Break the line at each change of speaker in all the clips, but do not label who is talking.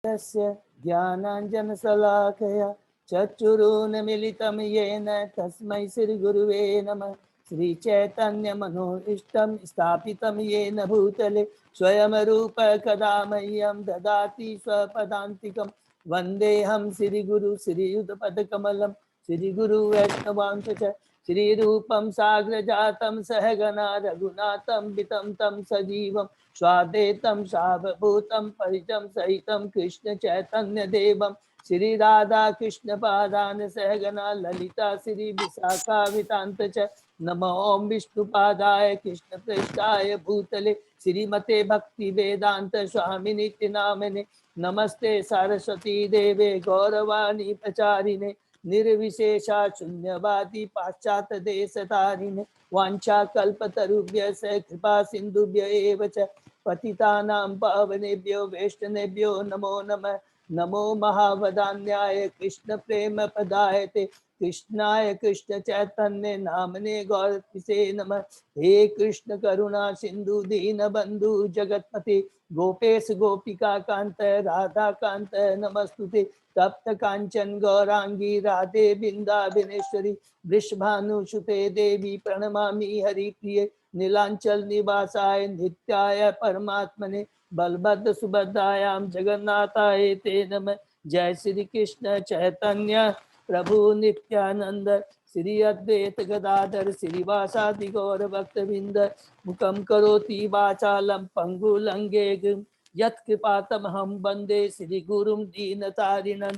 तस्य ज्ञानाञ्जनशलाकया चक्षुरुन्मीलितं येन तस्मै श्रीगुरुवे नमः। श्रीचैतन्यमनोभीष्टं स्थापितं येन भूतले स्वयं रूप कदा मह्यं ददाति स्वपदान्तिकं। वन्देऽहं श्रीगुरु श्रीयुतपदकमलं श्रीगुरु वैष्णवांश च श्रीरूपं साग्रजातं सहगना रघुनाथं वितं तं सजीवं स्वादेतं सावभूतं परिजं सहितं कृष्ण चैतन्य देवं श्री राधा कृष्ण पादान सहगना ललिता श्री विशाखावितांत च नमो ओम विष्णुपादाय कृष्ण प्रेष्ठाय भूतले श्रीमते भक्ति वेदांत स्वामिनि नामिने नमस्ते सरस्वती देवे गौरवाणी प्रचारिणे निर्विशेषा शून्यवादी पाश्चात्य देशतारिणे वांछा कल्पतरुभ्य स कृपा सिंधुभ्य एव च पतितानां पावनेभ्यो वैष्णवेभ्यो नमो नमः। नमो महावदान्याय कृष्ण प्रेम पदायते कृष्णाय कृष्ण चैतन्य नामने गौरतिसे नमः। हे कृष्ण करुणा सिंधु दीन बंधु जगतपते गोपेश गोपिका कांत राधा कांत नमस्तुते। तप्त कांचन गौरांगी राधे बिंदाबिनेश्वरी वृषभानुसुते देवी प्रणमामि हरिप्रिये नीलांचल निवासाय नित्याय परमात्मने बलभद्र सुभद्रायां जगन्नाथाय ते नमः। जय श्री कृष्ण चैतन्य प्रभु नित्यानंद श्री अद्वैत गदाधर श्रीवासादि गौर भक्तवृंद मुखम करोति वाचालम पंगु लंघेगिं यत्कृपातमहं वन्दे श्री गुरुं दीनतारिणं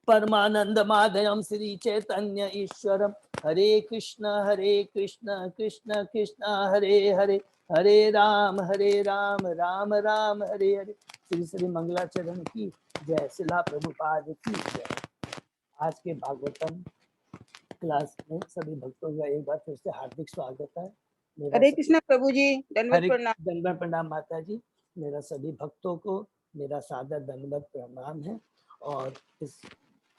परमानंद माधवम श्री चैतन्य ईश्वरम। हरे कृष्ण कृष्ण कृष्ण हरे हरे हरे राम राम राम हरे हरे। श्री श्री मंगलाचरण की जय। शिला प्रभुपाद की जय। आज के भागवतम क्लास में सभी भक्तों का एक बार फिर से हार्दिक स्वागत है।
हरे कृष्णा प्रभु जी, दंडवत प्रणाम।
दंडवत प्रणाम माता जी। मेरा सभी भक्तों को मेरा सादर दंडवत प्रणाम है। और इस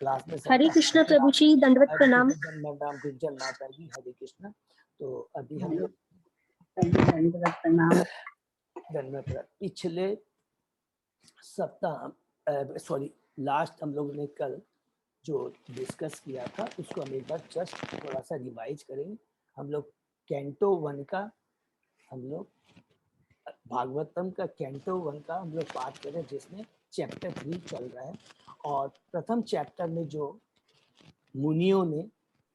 क्लास में
हरे कृष्ण प्रभु जी, दंडवत प्रणाम।
दंडवत गुंजन माता जी, हरे कृष्ण। तो अभी हम लोग
दंडवत प्रणाम।
पिछले सप्ताह सॉरी लास्ट हम लोगों ने कल जो डिस्कस किया था उसको हम एक बार जस्ट थोड़ा सा रिवाइज करेंगे। हम लोग कैंटो 1 का हम लोग भागवतम का कैंटो 1 का हम लोग पाठ करें जिसमें चैप्टर 3 चल रहा है। और प्रथम चैप्टर में जो मुनियों ने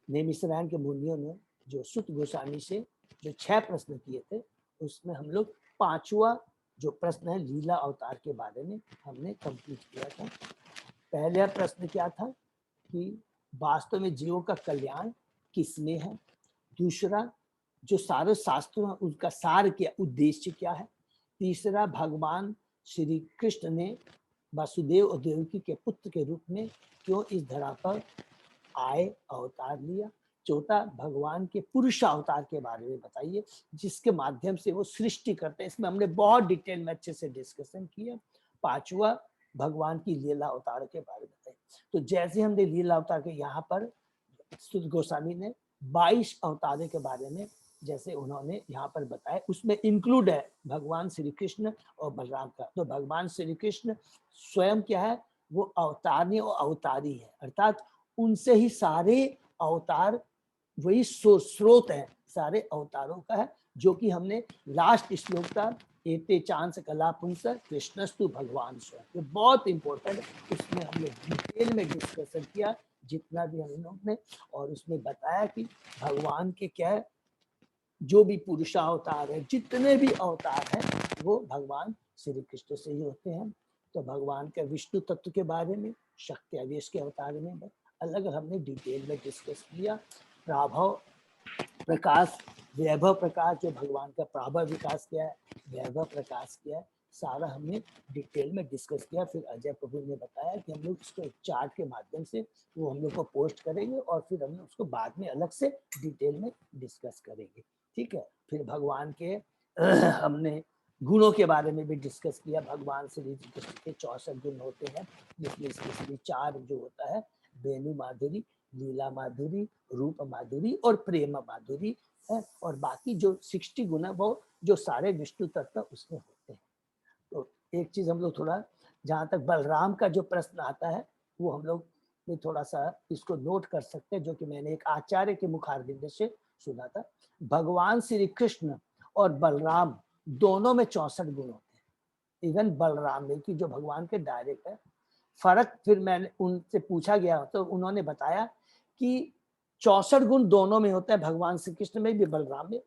नेमिश्रायण के मुनियों ने जो सुत गोस्वामी से जो 6 प्रश्न किए थे उसमें हम लोग 5वां जो प्रश्न है लीला अवतार के बारे में हमने कंप्लीट किया था। पहला प्रश्न क्या था कि वास्तव में जीवों का कल्याण किसमें है। दूसरा जो सारे शास्त्रों हैं उनका सार क्या उद्देश्य क्या है। तीसरा भगवान श्री कृष्ण ने वासुदेव और देवकी के पुत्र के रूप में क्यों इस धरा पर आए अवतार लिया। चौथा भगवान के पुरुष अवतार के बारे में बताइए जिसके माध्यम से वो सृष्टि करते हैं। इसमें हमने बहुत डिटेल में अच्छे से डिस्कशन किया। पांचवा भगवान की लीला अवतार के बारे में बताइए। तो जैसे हमने लीला अवतार के यहाँ पर सुत गोस्वामी ने 22 अवतारों के बारे में जैसे उन्होंने यहाँ पर बताया उसमें इंक्लूड है भगवान श्री कृष्ण और बलराम का। तो भगवान श्री कृष्ण स्वयं क्या है, वो अवतारी और अवतारी है, अर्थात उनसे ही सारे अवतार वही स्रोत है सारे अवतारों का है, जो कि हमने लास्ट श्लोक का एते चांस कला पुंस कृष्णस्तु भगवान स्वयं, ये बहुत इंपॉर्टेंट है। उसमें हमने डिटेल में डिस्कशन किया जितना भी हम लोग ने, और उसमें बताया कि भगवान के क्या है जो भी पुरुषावतार है जितने भी अवतार हैं वो भगवान श्री कृष्ण से ही होते हैं। तो भगवान के विष्णु तत्व के बारे में शक्ति आवेश के अवतार में अलग हमने डिटेल में डिस्कस किया। प्राभव प्रकाश वैभव प्रकाश जो भगवान का प्राभव विकास किया है, वैभव प्रकाश किया है, सारा हमने डिटेल में डिस्कस किया। फिर अजय प्रभु ने बताया कि हम लोग इसको एक चार्ट के माध्यम से वो हम लोग को पोस्ट करेंगे और फिर हम उसको बाद में अलग से डिटेल में डिस्कस करेंगे। ठीक है। फिर भगवान के हमने गुणों के बारे में भी डिस्कस किया। भगवान श्री कृष्ण के 64 गुण होते हैं जिसमें स्पेशली 4 जो होता है वेणु माधुरी, लीला माधुरी, रूप माधुरी और प्रेम माधुरी है। और बाकी जो 60 गुण है वो जो सारे विष्णु तत्व उसमें होते हैं। तो एक चीज हम लोग थोड़ा, जहाँ तक बलराम का जो प्रश्न आता है वो हम लोग में थोड़ा सा इसको नोट कर सकते हैं, जो कि मैंने एक आचार्य के मुखारबिंद से सुना था। भगवान श्री कृष्ण और बलराम दोनों में 64 गुण होते हैं, इवन बलराम में, कि जो भगवान के डायरेक्ट है। फर्क फिर मैंने उनसे पूछा गया तो उन्होंने बताया कि 64 गुण दोनों में होता है, भगवान श्री कृष्ण में भी बलराम में,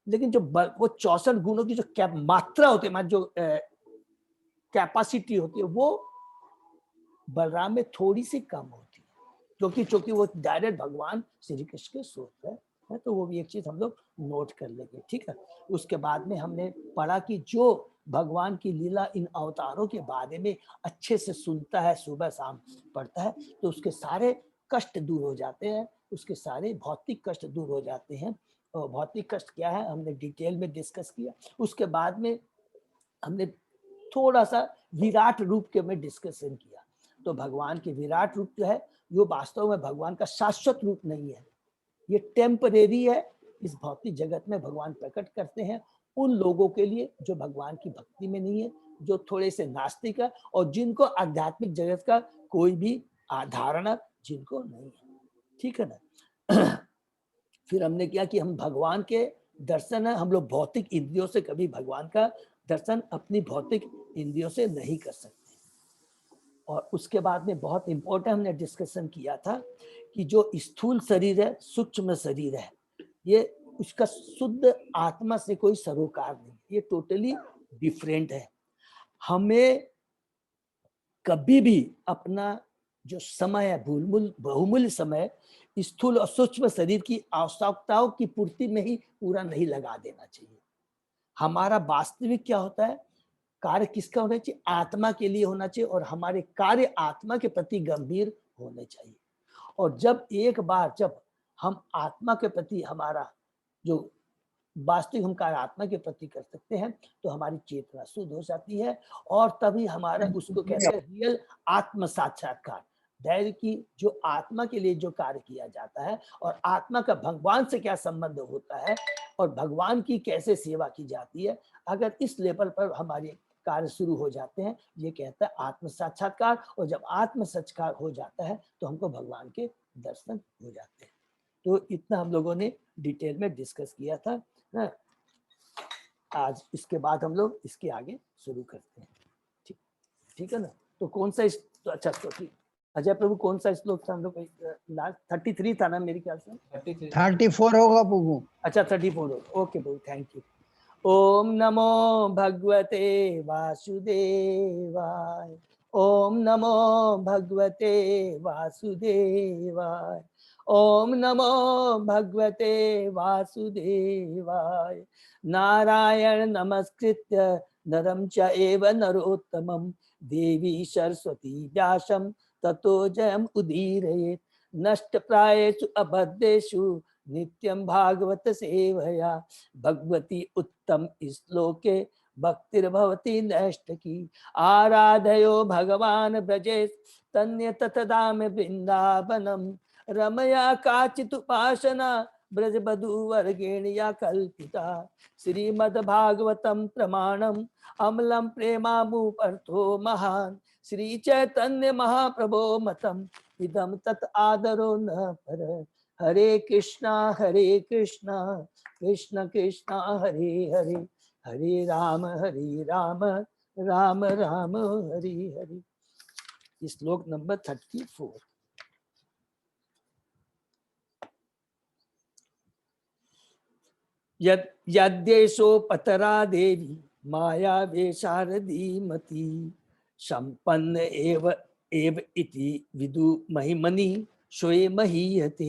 लेकिन जो वो 64 गुणों की जो मात्रा होती है, जो कैपेसिटी होती है, वो बलराम में थोड़ी सी कम होती है, क्योंकि वो डायरेक्ट भगवान श्री कृष्ण के स्रोत है। तो वो भी एक चीज हम लोग नोट कर लेंगे, ठीक है। उसके बाद में हमने पढ़ा कि जो भगवान की लीला इन अवतारों के बारे में अच्छे से सुनता है, सुबह शाम पढ़ता है, तो उसके सारे कष्ट दूर हो जाते हैं, उसके सारे भौतिक कष्ट दूर हो जाते हैं। और भौतिक कष्ट क्या है हमने डिटेल में डिस्कस किया। उसके बाद में हमने थोड़ा सा विराट रूप के में डिस्कशन किया। तो भगवान के विराट रूप जो है, वो वास्तव में भगवान का शाश्वत रूप नहीं है, ये टेम्परेरी है। इस भौतिक जगत में भगवान प्रकट करते हैं उन लोगों के लिए जो भगवान की भक्ति में नहीं है, जो थोड़े से नास्तिक है, और जिनको आध्यात्मिक जगत का कोई भी धारणा जिनको नहीं है, ठीक है ना। फिर हमने किया कि हम भगवान के दर्शन है, हम लोग भौतिक इंद्रियों से कभी भगवान का दर्शन अपनी भौतिक इंद्रियों से नहीं कर सकते। और उसके बाद में बहुत इंपॉर्टेंट हमने डिस्कशन किया था कि जो स्थूल शरीर है, सूक्ष्म शरीर है, ये उसका शुद्ध आत्मा से कोई सरोकार नहीं, ये टोटली डिफरेंट है। हमें कभी भी अपना जो समय है, बहुमूल्य समय, स्थूल और सूक्ष्म शरीर की आवश्यकताओं की पूर्ति में ही पूरा नहीं लगा देना चाहिए। हमारा वास्तविक क्या होता है, कार्य किसका होना चाहिए, आत्मा के लिए होना चाहिए, और हमारे कार्य आत्मा के प्रति गंभीर होने चाहिए। और जब एक बार जब हम आत्मा के प्रति हमारा जो वास्तविक हम कार्य आत्मा के प्रति कर सकते हैं, तो हमारी चेतना शुद्ध हो जाती है, और तभी हमारा उसको कहते हैं रियल आत्म साक्षात्कार। धैर्य की जो आत्मा के लिए जो कार्य किया जाता है, और आत्मा का भगवान से क्या संबंध होता है, और भगवान की कैसे सेवा की जाती है, अगर इस लेवल पर हमारे कार्य शुरू हो जाते हैं, ये कहता है आत्म साक्षात्कार। और जब आत्म साक्षात्कार हो जाता है तो हमको भगवान के दर्शन हो जाते हैं। तो इतना हम लोगों ने डिटेल में डिस्कस किया था। आज इसके बाद हम लोग इसके आगे शुरू करते हैं, ठीक, ठीक है ना। तो कौन सा तो अच्छा, तो ठीक, अजय प्रभु कौन सा श्लोक था हम लोग, लास्ट 33 था ना मेरे ख्याल से,
34 होगा प्रभु।
अच्छा 34, ओके प्रभु, थैंक यू। ओम नमो भगवते वासुदेवाय, ओम नमो भगवते वासुदेवाय, ओम नमो भगवते वासुदेवाय। नारायण नमस्कृत्य नरं चैव नरोत्तमं, देवी सरस्वती व्यासं ततो जयम् उदीरयेत्। नष्टप्रायेषु अबद्धेषु नित्यं भागवत सेवया, भगवती उत्तम श्लोके भक्तिर्भवती नैष्ठकी। आराधयो भगवान ब्रजेश तन्य तथदाम वृंदावनम, रमया काचित् उपासना ब्रजबधूवर्गेण या कल्पिता। श्रीमद्भागवतं प्रमाणम् अमलं प्रेमामुपर्थो महान्, श्री चैतन्य महाप्रभो मतम् इदं तत् आदरो न पर। हरे कृष्णा कृष्ण कृष्ण हरे हरे, हरे राम राम राम हरे हरे। श्लोक नंबर 34। यद्देशो पतरा देवी माया वेशारदी मती, संपन्न एव इति विदु महिमनि स्वये महीयते।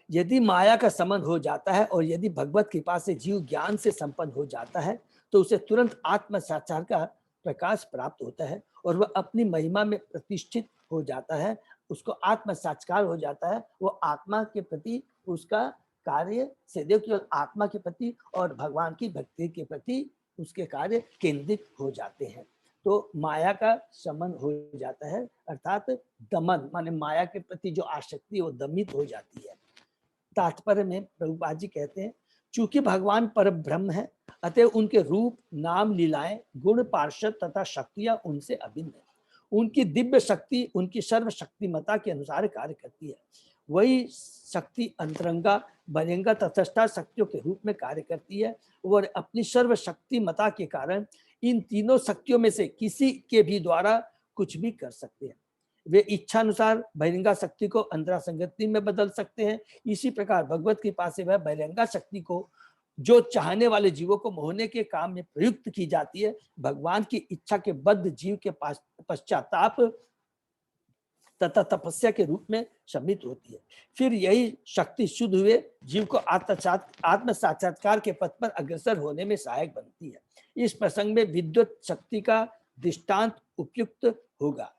यदि माया का संबंध हो जाता है और यदि भगवत कृपा से जीव ज्ञान से संपन्न हो जाता है, तो उसे तुरंत आत्म साक्षात्कार का प्रकाश प्राप्त होता है और वह अपनी महिमा में प्रतिष्ठित हो जाता है। उसको आत्म साक्षात्कार हो जाता है, वो आत्मा के प्रति उसका कार्य सदैव केवल आत्मा के प्रति और भगवान की भक्ति के प्रति उसके कार्य केंद्रित हो जाते हैं। तो माया का संबंध हो जाता है, अर्थात दमन, माने माया के प्रति जो आसक्ति वो दमित हो जाती है। तात्पर्य में प्रभुपाद जी कहते हैं, चूंकि भगवान परब्रह्म है, अतः उनके रूप, नाम, लीलाएं, गुण, पार्षद तथा शक्तियां उनसे अभिन्न है। उनकी दिव्य शक्ति उनकी सर्वशक्तिमता के अनुसार कार्य करती है। वही शक्ति अंतरंगा, बहिरंगा, तटस्था शक्तियों के रूप में कार्य करती है और अपनी सर्वशक्तिमता के कारण इन तीनों शक्तियों में से किसी के भी द्वारा कुछ भी कर सकते हैं। वे इच्छा अनुसार बहिरंगा शक्ति को अंतरा संगति में बदल सकते हैं। इसी प्रकार भगवत कृपा से वह बहिरंगा शक्ति को जो चाहने वाले जीवों को मोहने के काम में प्रयुक्त की जाती है, भगवान की इच्छा के बद्ध जीव के पश्चाताप तथा तपस्या के रूप में सम्मिलित होती है। फिर यही शक्ति शुद्ध हुए जीव को आत्म साक्षात्कार के पथ पर अग्रसर होने में सहायक बनती है। इस प्रसंग में विद्युत शक्ति का दृष्टांत उपयुक्त होगा।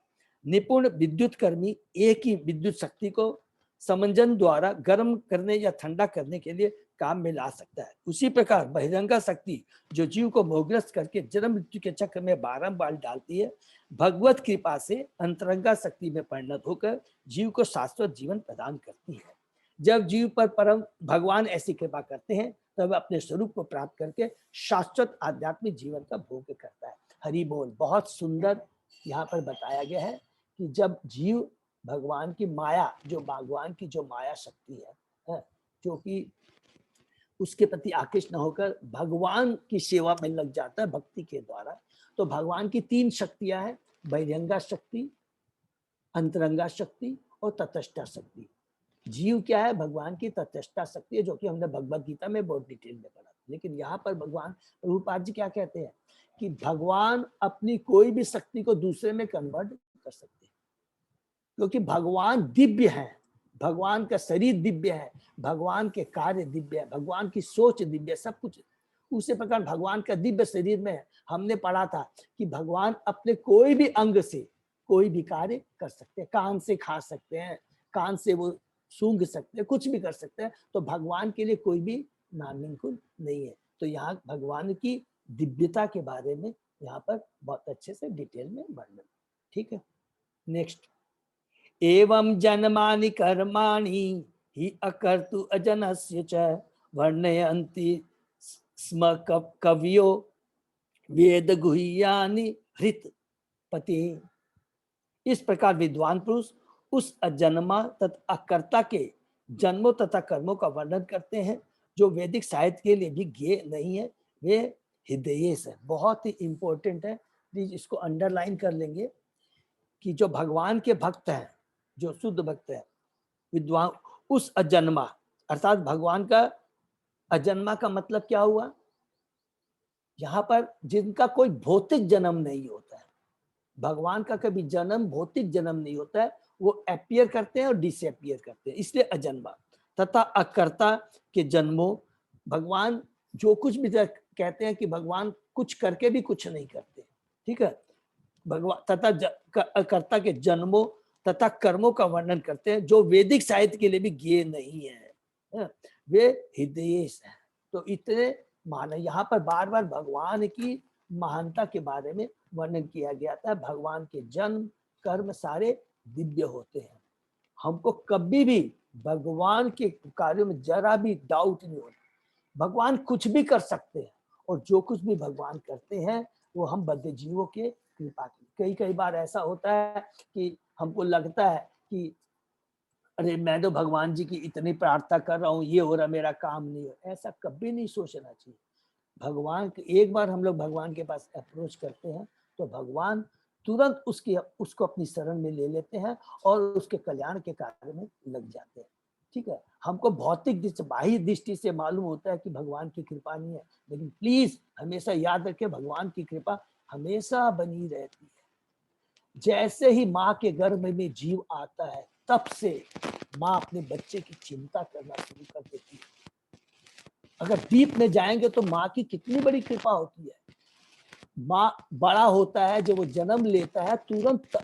निपुण विद्युत कर्मी एक ही विद्युत शक्ति को समंजन द्वारा गर्म करने या ठंडा करने के लिए काम में ला सकता है। उसी प्रकार बहिरंगा शक्ति जो जीव को मोहग्रस्त करके जन्म मृत्यु के चक्र में बारंबार डालती है, भगवत कृपा से अंतरंगा शक्ति में परिणत होकर जीव को शाश्वत जीवन प्रदान करती है। जब जीव पर परम भगवान ऐसी कृपा करते हैं तब वह अपने स्वरूप को प्राप्त करके शाश्वत आध्यात्मिक जीवन का भोग करता है। हरि बोल। बहुत सुंदर यहाँ पर बताया गया है कि जब जीव भगवान की माया, जो भगवान की जो माया शक्ति है, जो कि उसके प्रति आकृष्ट न होकर भगवान की सेवा में लग जाता है भक्ति के द्वारा, तो भगवान की तीन शक्तियां हैं, बहिरंगा शक्ति, अंतरंगा शक्ति और तटस्था शक्ति। जीव क्या है? भगवान की तटस्था शक्ति है, जो कि हमने भगवत गीता में बहुत डिटेल में पढ़ा। लेकिन यहाँ पर भगवान प्रभुपाद जी क्या कहते हैं कि भगवान अपनी कोई भी शक्ति को दूसरे में कन्वर्ट कर सकते हैं, क्योंकि भगवान दिव्य है, भगवान का शरीर दिव्य है, भगवान के कार्य दिव्य है, भगवान की सोच दिव्य है, सब कुछ उसी प्रकार भगवान का दिव्य शरीर में है। हमने पढ़ा था कि भगवान अपने कोई भी अंग से कोई भी कार्य कर सकते हैं। कान से खा सकते हैं, कान से वो सूंघ सकते हैं, कुछ भी कर सकते हैं। तो भगवान के लिए कोई भी नामुमकिन नहीं है। तो यहाँ भगवान की दिव्यता के बारे में यहाँ पर बहुत अच्छे से डिटेल में वर्णन। ठीक है, नेक्स्ट। एवं जन्मानि कर्माणि हि अकर्तु अजनस्य च वर्णयन्ति स्म कवियो वेद गुह्यानि हृत पति। इस प्रकार विद्वान पुरुष उस अजन्मा तथा अकर्ता के जन्मों तथा कर्मों का वर्णन करते हैं जो वैदिक साहित्य के लिए भी ज्ञेय नहीं है। वे हृदय है। बहुत ही इंपॉर्टेंट है, प्लीज इसको अंडरलाइन कर लेंगे कि जो भगवान के भक्त हैं, जो शुद्ध भक्त है, विद्वान उस अजन्मा, अर्थात भगवान का अजन्मा का मतलब क्या हुआ? यहाँ पर जिनका कोई भौतिक जन्म नहीं होता है। भगवान का कभी जन्म, भौतिक जन्म नहीं होता है, वो अपीयर करते हैं और डिसअपीयर करते हैं, इसलिए अजन्मा। तथा अकर्ता के जन्मों, भगवान जो कुछ भी कहते हैं कि भगवान कुछ करके भी कुछ नहीं करते, ठीक है। भगवान तथा अकर्ता के जन्मों तथा कर्मों का वर्णन करते हैं जो वैदिक साहित्य के लिए भी ज्ञेय नहीं है, वे हृदय है। तो इतने मान, यहाँ पर बार बार भगवान की महानता के बारे में वर्णन किया गया था। भगवान के जन्म कर्म सारे दिव्य होते हैं। हमको कभी भी भगवान के कार्यों में जरा भी डाउट नहीं होता। भगवान कुछ भी कर सकते हैं और जो कुछ भी भगवान करते हैं वो हम बद्ध जीवों के कृपा की। कई बार ऐसा होता है कि हमको लगता है कि अरे मैं तो भगवान जी की इतनी प्रार्थना कर रहा हूँ, ये हो रहा, मेरा काम नहीं हो। ऐसा कभी नहीं सोचना चाहिए। भगवान एक बार हम लोग भगवान के पास अप्रोच करते हैं तो भगवान तुरंत उसको अपनी शरण में ले लेते हैं और उसके कल्याण के कार्य में लग जाते हैं। ठीक है, हमको भौतिक दृष्टि, बाह्य दृष्टि से मालूम होता है कि भगवान की कृपा नहीं है, लेकिन प्लीज हमेशा याद रखें भगवान की कृपा हमेशा बनी रहती है। जैसे ही माँ के गर्भ में जीव आता है तब से माँ अपने बच्चे की चिंता करना शुरू कर देती है। अगर डीप में जाएंगे तो माँ की कितनी बड़ी कृपा होती है। माँ बड़ा होता है, जब वो जन्म लेता है तुरंत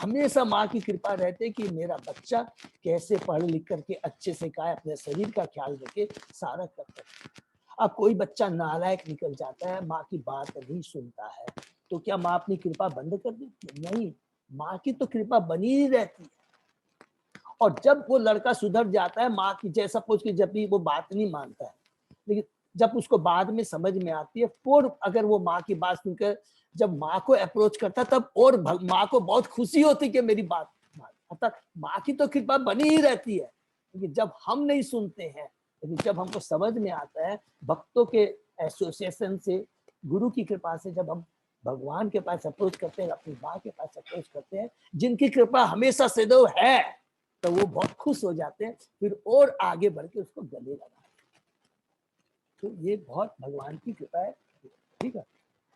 हमेशा माँ की कृपा रहती है कि मेरा बच्चा कैसे पढ़ लिख करके अच्छे से खाए, अपने शरीर का ख्याल रखे, सारा करता है। अब कोई बच्चा नालायक निकल जाता है, माँ की बात नहीं सुनता है, तो क्या माँ अपनी कृपा बंद कर देती है? नहीं, माँ की तो कृपा बनी ही रहती है। और जब वो लड़का सुधर जाता है, माँ की जैसा पूछ के जब भी वो बात नहीं मानता है, लेकिन जब उसको बाद में समझ में आती है, और अगर वो माँ की बात सुनकर जब माँ को अप्रोच करता तब और माँ को बहुत खुशी होती कि मेरी बात, अर्थात माँ की तो कृपा बनी ही रहती है, लेकिन जब हम नहीं सुनते हैं, लेकिन जब हमको समझ में आता है भक्तों के एसोसिएशन से, गुरु की कृपा से, जब हम भगवान के पास अप्रोच करते हैं, अपनी माँ के पास अप्रोच करते हैं, जिनकी कृपा हमेशा सदैव है, तो वो बहुत खुश हो जाते हैं, फिर और आगे बढ़ के उसको गले लगाते हैं। तो ये बहुत भगवान की कृपा है। ठीक है,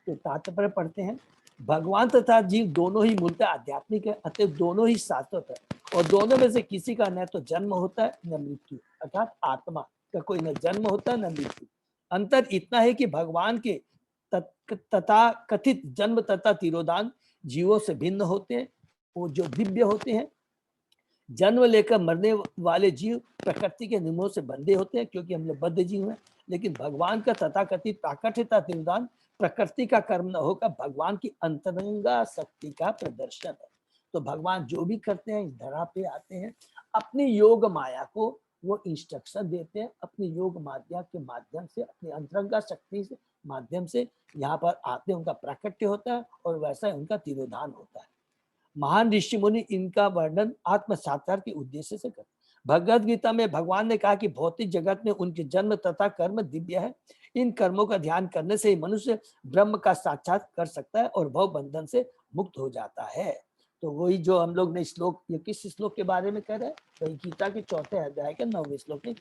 तो तात्पर्य पढ़ते हैं। भगवान तथा जीव दोनों ही मूलतः आध्यात्मिक है, अतः दोनों ही शाश्वत है, और दोनों में से किसी का न तो जन्म होता है न मृत्यु, अर्थात आत्मा का कोई न जन्म होता है न मृत्यु। अंतर इतना है कि भगवान के तथा कथित जन्म तथा तिरोधान जीवों से भिन्न होते हैं, वो जो दिव्य होते हैं। जन्म लेकर मरने वाले जीव प्रकृति के नियमों से बंधे होते हैं, क्योंकि हम लोग बद्ध जीव हैं, लेकिन भगवान का तथाकथित प्राकट्यता तिरोधान प्रकृति का कर्म न होकर भगवान की अंतरंगा शक्ति का प्रदर्शन है। तो भगवान जो भी करते हैं, इस धरा पे आते हैं, अपनी योग माया को वो इंस्ट्रक्शन देते हैं, अपनी योग माया के माध्यम से, अपनी अंतरंगा शक्ति से माध्यम से यहाँ पर आते हैं, उनका प्राकट्य होता है और वैसा ही उनका तिरोधान होता है। महान ऋषि मुनि इनका वर्णन आत्म साक्षात्कार के उद्देश्य से करते। भगवद गीता में भगवान ने कहा कि भौतिक जगत में उनके जन्म तथा कर्म दिव्य है, इन कर्मों का ध्यान करने से ही मनुष्य ब्रह्म का साक्षात कर सकता है और भव बंधन से मुक्त हो जाता है। तो वही जो हम लोग ने श्लोक, ये किस श्लोक के बारे में कह रहे हैं, वही गीता के 4 अध्याय के 9वें श्लोक में,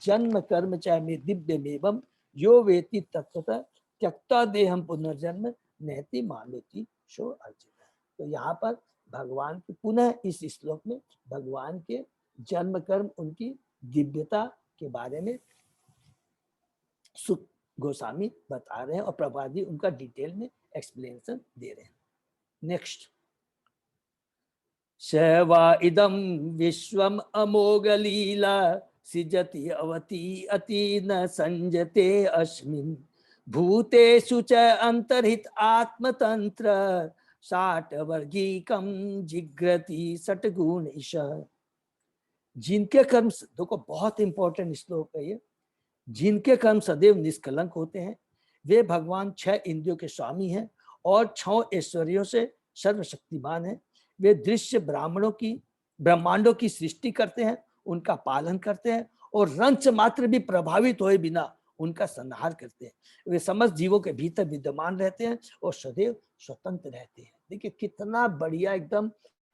जन्म कर्म चाहे में दिव्य मेवम यो वेति तत्वतः त्यक्ता देहम पुनर्जन्म नहति मामेति शो अर्जित। तो यहाँ पर भगवान की पुनः इस श्लोक में भगवान के जन्म कर्म, उनकी दिव्यता के बारे में सुख गोस्वामी बता रहे हैं और प्रभुपाद जी उनका डिटेल में एक्सप्लेनेशन दे रहे हैं। नेक्स्ट, शैवा इदम विश्वम अमोघ लीला सिजति अवति अति न संजते अस्मिन् भूतेषु च अंतर्हित आत्मतंत्र साठ वर्गीकम जिग्रति सटगुण ईश। जिनके कर्म, देखो बहुत इंपॉर्टेंट श्लोक है ये, जिनके कर्म सदैव निष्कलंक होते हैं, वे भगवान 6 इंद्रियों के स्वामी हैं और 6 ऐश्वर्यों से सर्वशक्तिमान हैं। वे दृश्य ब्रह्मांडों की सृष्टि करते हैं, उनका पालन करते हैं और रंच मात्र भी प्रभावित हुए बिना उनका संहार करते हैं। वे समस्त जीवों के भीतर विद्यमान रहते हैं और सदैव स्वतंत्र रहते हैं। देखिए कितना बढ़िया एकदम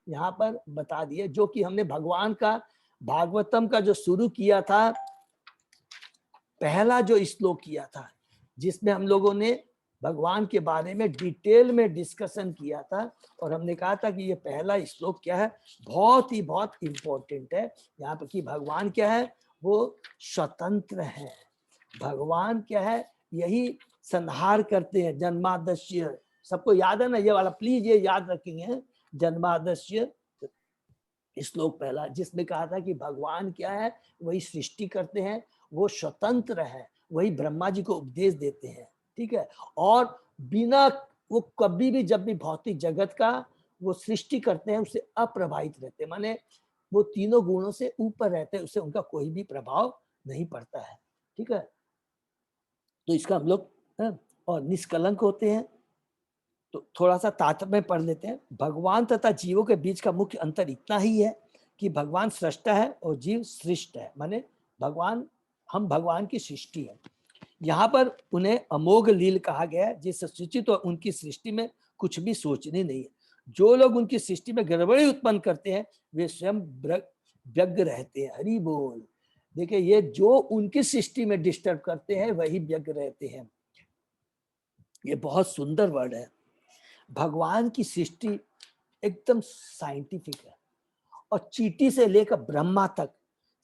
यहाँ पर बता दिए, जो कि हमने भगवान का भागवतम का जो शुरू किया था, पहला जो श्लोक किया था, जिसमें हम लोगों ने भगवान के बारे में डिटेल में डिस्कशन किया था, और हमने कहा था कि ये पहला श्लोक क्या है, बहुत इंपॉर्टेंट है। यहाँ पर कि भगवान क्या है, वो स्वतंत्र है। भगवान क्या है, यही संहार करते हैं। जन्मादस्य, सबको याद है ना ये वाला, प्लीज ये याद रखेंगे, जन्मादस्य श्लोक पहला, जिसमें कहा था कि भगवान क्या है, वही सृष्टि करते हैं, वो स्वतंत्र है, वही ब्रह्मा जी को उपदेश देते हैं। ठीक है, और बिना वो कभी भी, जब भी भौतिक जगत का वो सृष्टि करते हैं, उससे अप्रभावित रहते हैं, माने वो तीनों गुणों से ऊपर रहते हैं, उससे उनका कोई भी प्रभाव नहीं पड़ता है। ठीक है, तो इसका हम लोग, और निष्कलंक होते हैं। तो थोड़ा सा तात्पर्य पढ़ लेते हैं। भगवान तथा जीवों के बीच का मुख्य अंतर इतना ही है कि भगवान सृष्टा है और जीव सृष्ट है, माने भगवान, हम भगवान की सृष्टि है। यहाँ पर उन्हें अमोघ लील कहा गया है, जिससे सूचित और उनकी सृष्टि में कुछ भी सोचने नहीं है। जो लोग उनकी सृष्टि में गड़बड़ी उत्पन्न करते हैं, वे स्वयं व्यग्र रहते हैं। हरि बोल। देखिए, ये जो उनकी सृष्टि में डिस्टर्ब करते हैं, वही व्यग्र रहते हैं। ये बहुत सुंदर वर्ड है। भगवान की सृष्टि एकदम साइंटिफिक है, और चींटी से लेकर ब्रह्मा तक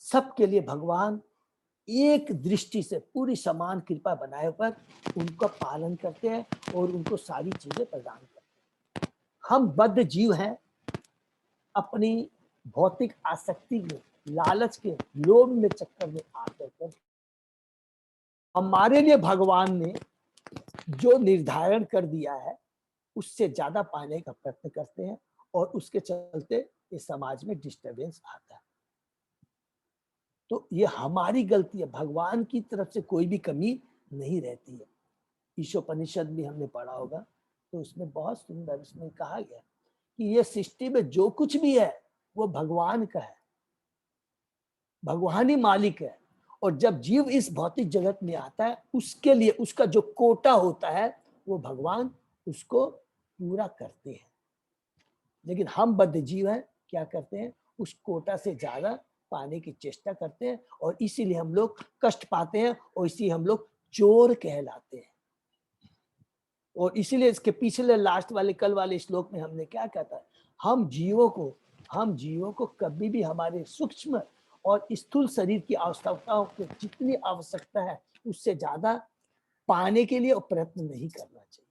सबके लिए भगवान एक दृष्टि से पूरी समान कृपा बनाए पर उनका पालन करते हैं और उनको सारी चीजें प्रदान करते हैं। हम बद्ध जीव हैं, अपनी भौतिक आसक्ति में, लालच के, लोभ में, चक्कर में आकर हमारे लिए भगवान ने जो निर्धारण कर दिया है, उससे ज्यादा पाने का प्रयत्न करते हैं, और उसके चलते इस समाज में डिस्टरबेंस आता है। तो ये हमारी गलती है, भगवान की तरफ से कोई भी कमी नहीं रहती है। ईशोपनिषद भी हमने पढ़ा होगा, तो उसमें बहुत सुंदर उसमें कहा गया कि ये सृष्टि में जो कुछ भी है वो भगवान का है, भगवान ही मालिक है। और जब जीव इस भौतिक जगत में आता है, उसके लिए उसका जो कोटा होता है वो भगवान उसको पूरा करते हैं। लेकिन हम बद्ध जीव हैं, क्या करते हैं, उस कोटा से ज्यादा पाने की चेष्टा करते हैं, और इसीलिए हम लोग कष्ट पाते हैं, और इसी हम लोग चोर कहलाते हैं। और इसीलिए इसके पिछले लास्ट वाले कल वाले श्लोक में हमने क्या कहा था, हम जीवों को कभी भी हमारे सूक्ष्म और स्थूल शरीर की आवश्यकताओं को जितनी आवश्यकता है उससे ज्यादा पाने के लिए प्रयत्न नहीं करना चाहिए।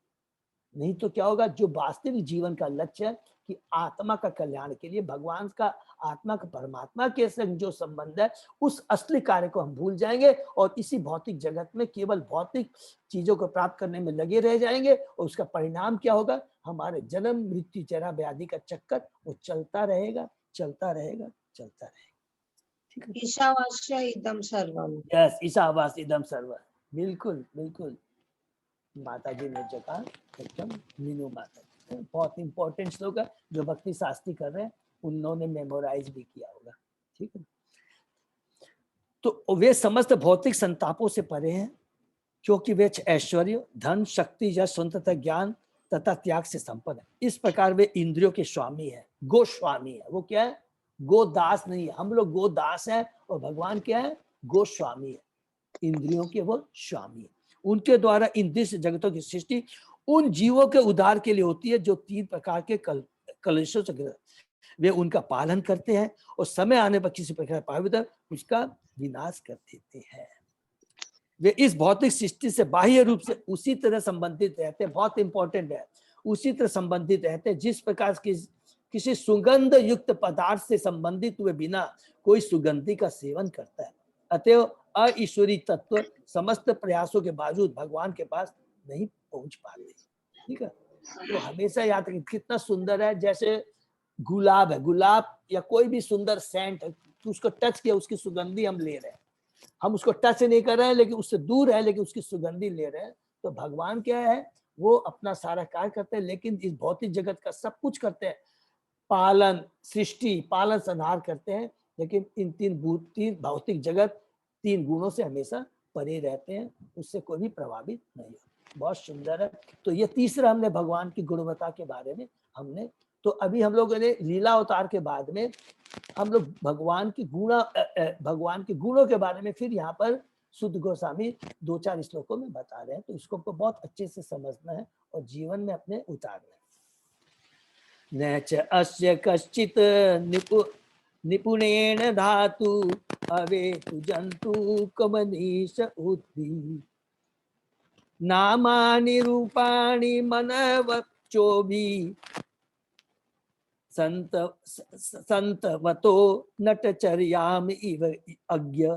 नहीं तो क्या होगा, जो वास्तविक जीवन का लक्ष्य है कि आत्मा का कल्याण के लिए भगवान का, आत्मा का परमात्मा के संग जो संबंध है, उस असली कार्य को हम भूल जाएंगे और इसी भौतिक जगत में केवल भौतिक चीजों को प्राप्त करने में लगे रह जाएंगे। और उसका परिणाम क्या होगा, हमारे जन्म मृत्यु जरा व्याधि का चक्कर वो चलता रहेगा, चलता रहेगा, चलता रहेगा। ठीक है,
ईशावास्य इदम सर्वम।
यस, ईशावास इदम सर्व, बिल्कुल बिल्कुल माता जी ने जो कहा एकदम मीनू माता जी, बहुत इंपॉर्टेंट श्लोक है। जो भक्ति शास्त्री कर रहे हैं उन्होंने मेमोराइज भी किया होगा। ठीक है, तो वे समस्त भौतिक संतापों से परे हैं, क्योंकि वे ऐश्वर्य, धन, शक्ति, यश, स्वतंत्रता, ज्ञान तथा त्याग से संपन्न है। इस प्रकार वे इंद्रियों के स्वामी है, गोस्वामी है। वो क्या है, गोदास नहीं है। हम लोग गोदास है और भगवान क्या है, गोस्वामी है, इंद्रियों के वो स्वामी है। उनके द्वारा इन दृश्य जगतों की सृष्टि उन जीवों के उद्धार के लिए होती है जो 3 प्रकार के कलेशों से ग्रस्त, वे उनका पालन करते हैं और समय आने पर किसी प्रकार पावित्र उसका विनाश कर देते हैं। वे इस भौतिक सृष्टि से बाह्य रूप से उसी तरह संबंधित रहते हैं, बहुत इंपॉर्टेंट है, उसी तरह संबंधित रहते हैं जिस प्रकार किसी सुगंध युक्त पदार्थ से संबंधित हुए बिना कोई सुगंधि का सेवन करता है। अतएव अईश्वरी तत्व समस्त प्रयासों के बावजूद भगवान के पास नहीं पहुंच पाते। ठीक है, तो हमेशा याद रखें कितना सुंदर है। जैसे गुलाब है, गुलाब या कोई भी सुंदर सेंट है, तो उसको टच किया उसकी सुगंधी हम ले रहे हैं, हम उसको टच नहीं कर रहे हैं लेकिन उससे दूर है, लेकिन उसकी सुगंधी ले रहे हैं। तो भगवान क्या है, वो अपना सारा कार्य करते हैं, लेकिन इस भौतिक जगत का सब कुछ करते हैं, पालन, सृष्टि, पालन, संहार करते हैं, लेकिन इन तीन भौतिक जगत 3 गुणों से हमेशा परे रहते हैं, उससे कोई भी प्रभावित नहीं होता। बहुत सुंदर है। तो ये तीसरा हमने भगवान की गुणवत्ता के बारे में हमने, तो अभी हम लोगों ने लीला अवतार के बाद में हम लोग भगवान की गुणों के बारे में फिर यहाँ पर शुद्ध गोस्वामी 2-4 श्लोकों में बता रहे हैं। तो इसको बहुत अच्छे से समझना है और जीवन में अपने उतारना है। न च अस्य कश्चित् निपुणेन धातु अवेतु जंतु कमनीश उद्धि नामानि रूपाणि मनवचोभि संतवतो नटचर्याम इव अज्ञ।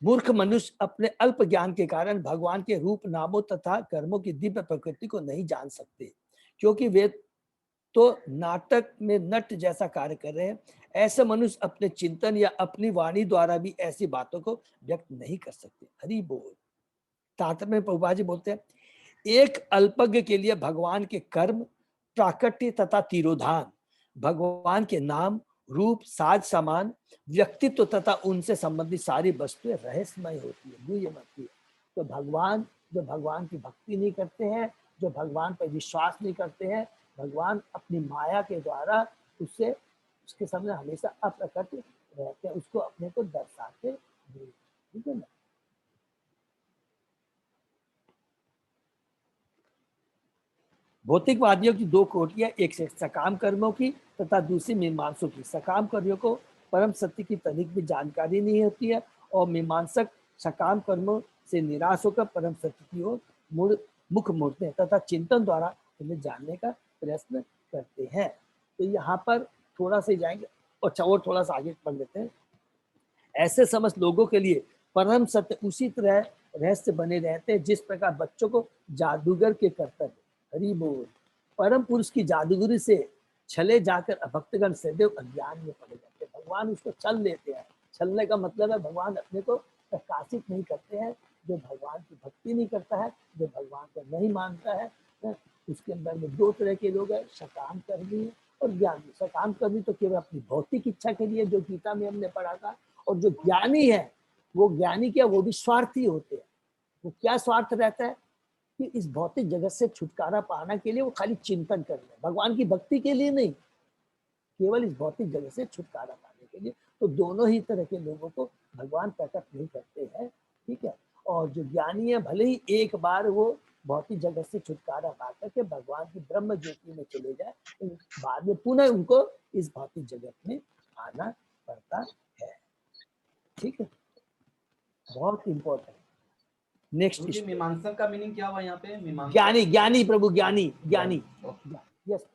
मूर्ख मनुष्य अपने अल्प ज्ञान के कारण भगवान के रूप, नामों तथा कर्मों की दिव्य प्रकृति को नहीं जान सकते, क्योंकि वे तो नाटक में नट जैसा कार्य कर रहे हैं। ऐसे मनुष्य अपने चिंतन या अपनी वाणी द्वारा भी ऐसी बातों को व्यक्त नहीं कर सकते। हरि बोल। तात्पर्य में प्रभुपाद जी बोलते हैं, एक अल्पज्ञ के लिए भगवान के कर्म, प्राकट्य तथा तिरोधान, भगवान के नाम, रूप, साज सामान, व्यक्तित्व तथा उनसे संबंधित सारी वस्तुएं रहस्यमय होती है, गुह्य होती है। तो भगवान, जो भगवान की भक्ति नहीं करते हैं, जो भगवान पर विश्वास नहीं करते हैं, भगवान अपनी माया के द्वारा उससे उसके सामने हमेशा अप्रकट रहते हैं, उसको अपने को दर्शाते नहीं। ठीक है ना। भौतिकवादियों की 2 कोटियां, एक से सकाम कर्मों की तथा दूसरी मीमांसों की। सकाम कर्मियों को परम सत्य की तनिक भी जानकारी नहीं होती है और मीमांसक सकाम कर्मों से निराश होकर परम सत्य की ओर मुख मोड़ते हैं तथा चिंतन द्वारा उन्हें जानने का प्रयत्न करते हैं। तो यहाँ पर थोड़ा सा जाएंगे, अच्छा और थोड़ा सा आगे पढ़ लेते हैं। ऐसे समस्त लोगों के लिए परम सत्य उसी तरह रहस्य बने रहते हैं जिस प्रकार बच्चों को जादूगर के कर्तव्य। हरि बोल। परम पुरुष की जादूगरी से छले जाकर भक्तगण सदैव अज्ञान में पड़े जाते हैं। भगवान उसको छल लेते हैं। छलने का मतलब है भगवान अपने को प्रकाशित नहीं करते हैं, जो भगवान की भक्ति नहीं करता है, जो भगवान को नहीं मानता है, उसके अंदर में दो तरह के लोग हैं, सकाम कर्मी और ज्ञानी। सकाम कर्मी तो केवल अपनी भौतिक इच्छा के लिए, जो गीता में हमने पढ़ा था। और जो ज्ञानी है, वो ज्ञानी क्या, वो भी स्वार्थी होते हैं। वो क्या स्वार्थ रहता है कि इस भौतिक जगत से छुटकारा पाने के लिए वो खाली चिंतन कर रहे हैं, भगवान की भक्ति के लिए नहीं, केवल इस भौतिक जगत से छुटकारा पाने के लिए। तो दोनों ही तरह के लोगों को भगवान प्रकट नहीं करते हैं, ठीक है। और जो ज्ञानी है, भले ही एक बार वो भौतिक जगत से छुटकारा पा करके भगवान की ब्रह्म ज्योति में चले जाए, तो बाद में पुनः उनको इस भौतिक जगत में आना पड़ता है, ठीक है। बहुत इंपॉर्टेंट। नेक्स्ट,
मीमांसक का मीनिंग क्या हुआ यहाँ पे? मीमांसक,
ज्ञानी, ज्ञानी प्रभु, ज्ञानी, ज्ञानी, यस।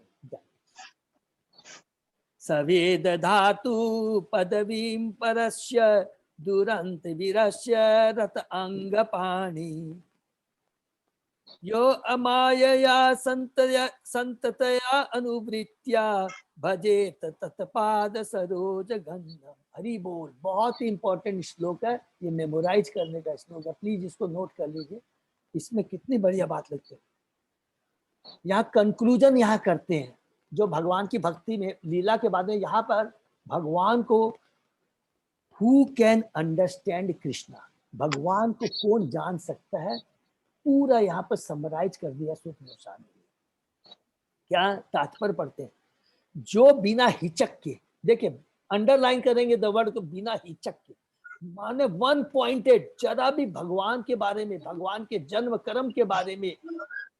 सवेद धातु पदवीं परस्य दुरंत वीरस्य रत अंगपाणि यो अमायया संततया अनुवृत्या भजेत तत्पाद सरोज गंधम। हरि बोल। बहुत ही इंपॉर्टेंट श्लोक है, ये मेमोराइज करने का श्लोक है, प्लीज इसको नोट कर लीजिए। इसमें कितनी बढ़िया बात लगती है। यहाँ कंक्लूजन यहाँ करते हैं, जो भगवान की भक्ति में लीला के बाद में यहाँ पर भगवान को हु कैन अंडरस्टैंड कृष्णा, भगवान को कौन जान सकता है, पूरा यहाँ पर समराइज कर दिया सूत गोस्वामी ने। क्या तात्पर्य पढ़ते हैं, जो बिना हिचक के, देखिए अंडरलाइन करेंगे द वर्ड को, बिना हिचक के, माने वन पॉइंटेड, जरा भी भगवान के बारे में, भगवान के जन्म कर्म के बारे में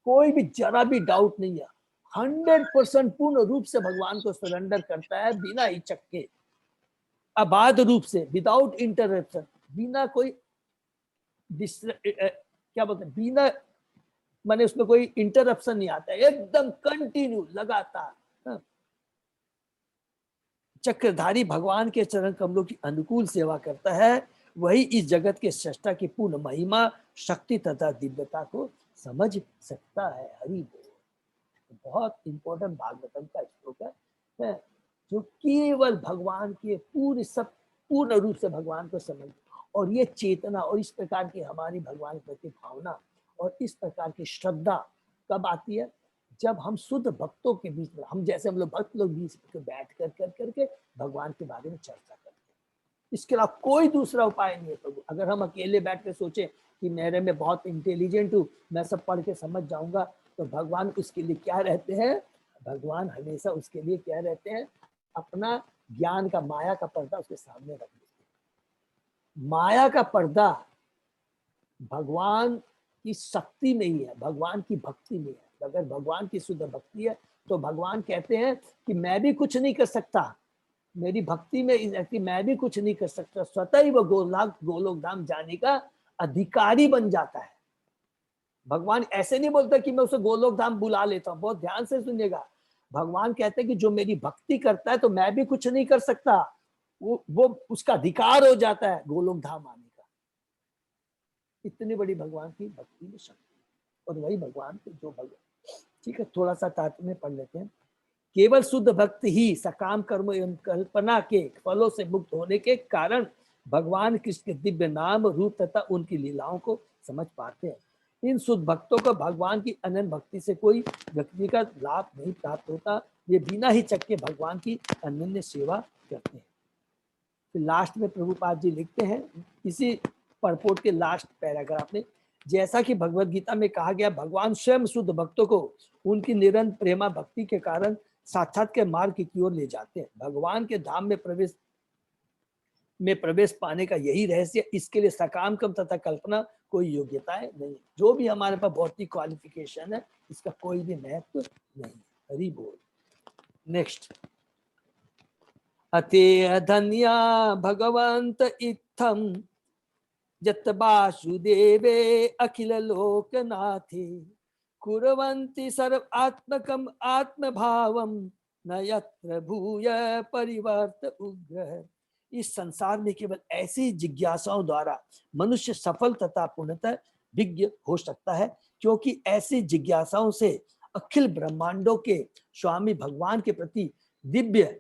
कोई भी जरा भी डाउट नहीं है, 100% पूर्ण रूप से भगवान को सरेंडर करता है, बिना हिचक के, अबाध रूप से, विदाउट इंटरप्शन, बिना कोई क्या बोलते हैं, बिना माने उसमें कोई इंटरप्शन नहीं आता है, एकदम कंटिन्यू, लगातार। चक्रधारी भगवान के चरण कमलों की अनुकूल सेवा करता है, वही इस जगत के सृष्टा की पूर्ण महिमा, शक्ति तथा दिव्यता को समझ सकता है। हरि बोल। बहुत इंपॉर्टेंट भागवतम का श्लोक है, जो केवल भगवान के पूर्ण रूप से भगवान को समझ, और ये चेतना और इस प्रकार की हमारी भगवान के प्रति भावना और इस प्रकार की श्रद्धा कब आती है, जब हम शुद्ध भक्तों के बीच में, हम जैसे हम लोग भक्त लोग बीच में बैठ करके भगवान के बारे में चर्चा करते हैं। इसके अलावा कोई दूसरा उपाय नहीं है प्रभु। अगर हम अकेले बैठ कर सोचे कि मेरे में बहुत इंटेलिजेंट हूँ, मैं सब पढ़ के समझ जाऊंगा, तो भगवान उसके लिए क्या रहते हैं, भगवान हमेशा उसके लिए क्या रहते हैं, अपना ज्ञान का, माया का पर्दा उसके सामने रख देते हैं। माया का पर्दा भगवान की शक्ति नहीं है, भगवान की भक्ति में है। अगर भगवान की शुद्ध भक्ति है तो भगवान कहते हैं कि मैं भी कुछ नहीं कर सकता, मेरी भक्ति में मैं भी कुछ नहीं कर सकता, स्वतः ही वो गोलोक धाम जाने का अधिकारी बन जाता है। भगवान ऐसे नहीं बोलता कि मैं उसे गोलोक धाम बुला लेता हूँ, बहुत ध्यान से सुनिएगा। भगवान कहते हैं कि जो मेरी भक्ति करता है तो मैं भी कुछ नहीं कर सकता, वो उसका अधिकार हो जाता है गोलोक धाम आने का। इतनी बड़ी भगवान की भक्ति में शक्ति, और वही भगवान के जो भगवान, ठीक है। थोड़ा सा तात्पर्य पढ़ लेते हैं। केवल शुद्ध भक्त ही सकाम कर्म एवं कल्पना के फलों से मुक्त होने के कारण भगवान कृष्ण के दिव्य नाम, रूप तथा उनकी लीलाओं को समझ पाते हैं। इन शुद्ध भक्तों को भगवान की अनन्य भक्ति से कोई व्यक्ति का लाभ नहीं प्राप्त होता, ये बिना ही चक्के भगवान की अनन्य सेवा करते हैं। फिर लास्ट में प्रभुपाद जी लिखते हैं इसी परपोर्ट के लास्ट पैराग्राफ में, जैसा कि भगवत गीता में कहा गया, भगवान स्वयं शुद्ध भक्तों को उनकी निरंतर प्रेमा भक्ति के कारण साक्षात के मार्ग की ओर ले जाते हैं। भगवान के धाम में प्रवेश पाने का यही रहस्य, इसके लिए सकाम कर्म तथा कल्पना कोई योग्यताएं नहीं। जो भी हमारे पास भौतिक क्वालिफिकेशन है, इसका कोई भी महत्व नहीं। हरि बोल। नेक्स्ट, अते धन्या भगवंत इत्थम जत वासुदेवे अखिल लोकनाथे कुर्वन्ति सर्व आत्मकम आत्मभावम न यत्र भूय परिवर्त उग्र। इस संसार में केवल ऐसी जिज्ञासाओं द्वारा मनुष्य सफल तथा पूर्णतः विज्ञ हो सकता है, क्योंकि ऐसी जिज्ञासाओं से अखिल ब्रह्मांडों के स्वामी भगवान के प्रति दिव्य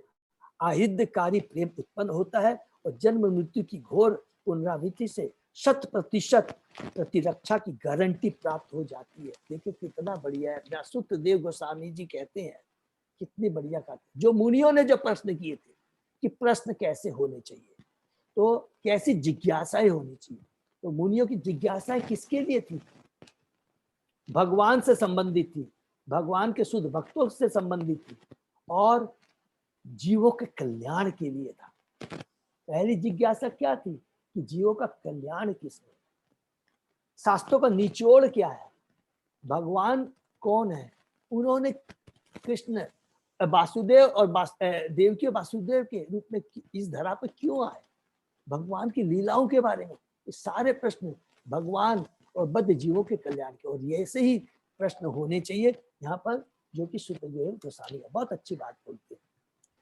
आहिदकारी प्रेम उत्पन्न होता है, और जन्म मृत्यु की घोर पुनरावृत्ति से 100% प्रतिरक्षा की गारंटी प्राप्त हो जाती है। देखिए कितना बढ़िया है। व्यासुत देव गोस्वामी जी कहते हैं, कितनी बढ़िया कहते हैं। जो मुनियों ने जो प्रश्न किए थे कि प्रश्न कैसे होने चाहिए, तो कैसी जिज्ञासाएं होनी चाहिए, तो मुनियों की जिज्ञासाएं किसके लिए थी? भगवान से संबंधित थी, भगवान के शुद्ध भक्तों से संबंधित थी और जीवों के कल्याण के लिए था। पहली जिज्ञासा क्या थी कि जीवों का कल्याण किसमें? शास्त्रों का निचोड़ क्या है? भगवान कौन है? उन्होंने कृष्ण वासुदेव और देवकी वासुदेव के रूप में इस धरा पर क्यों आए? भगवान की लीलाओं के बारे में ये सारे प्रश्न भगवान और बद्ध जीवों के कल्याण के, और ये ऐसे ही प्रश्न होने चाहिए यहाँ पर, जो कि शुद्धदेव गोस्वामी बहुत अच्छी बात बोलते हैं।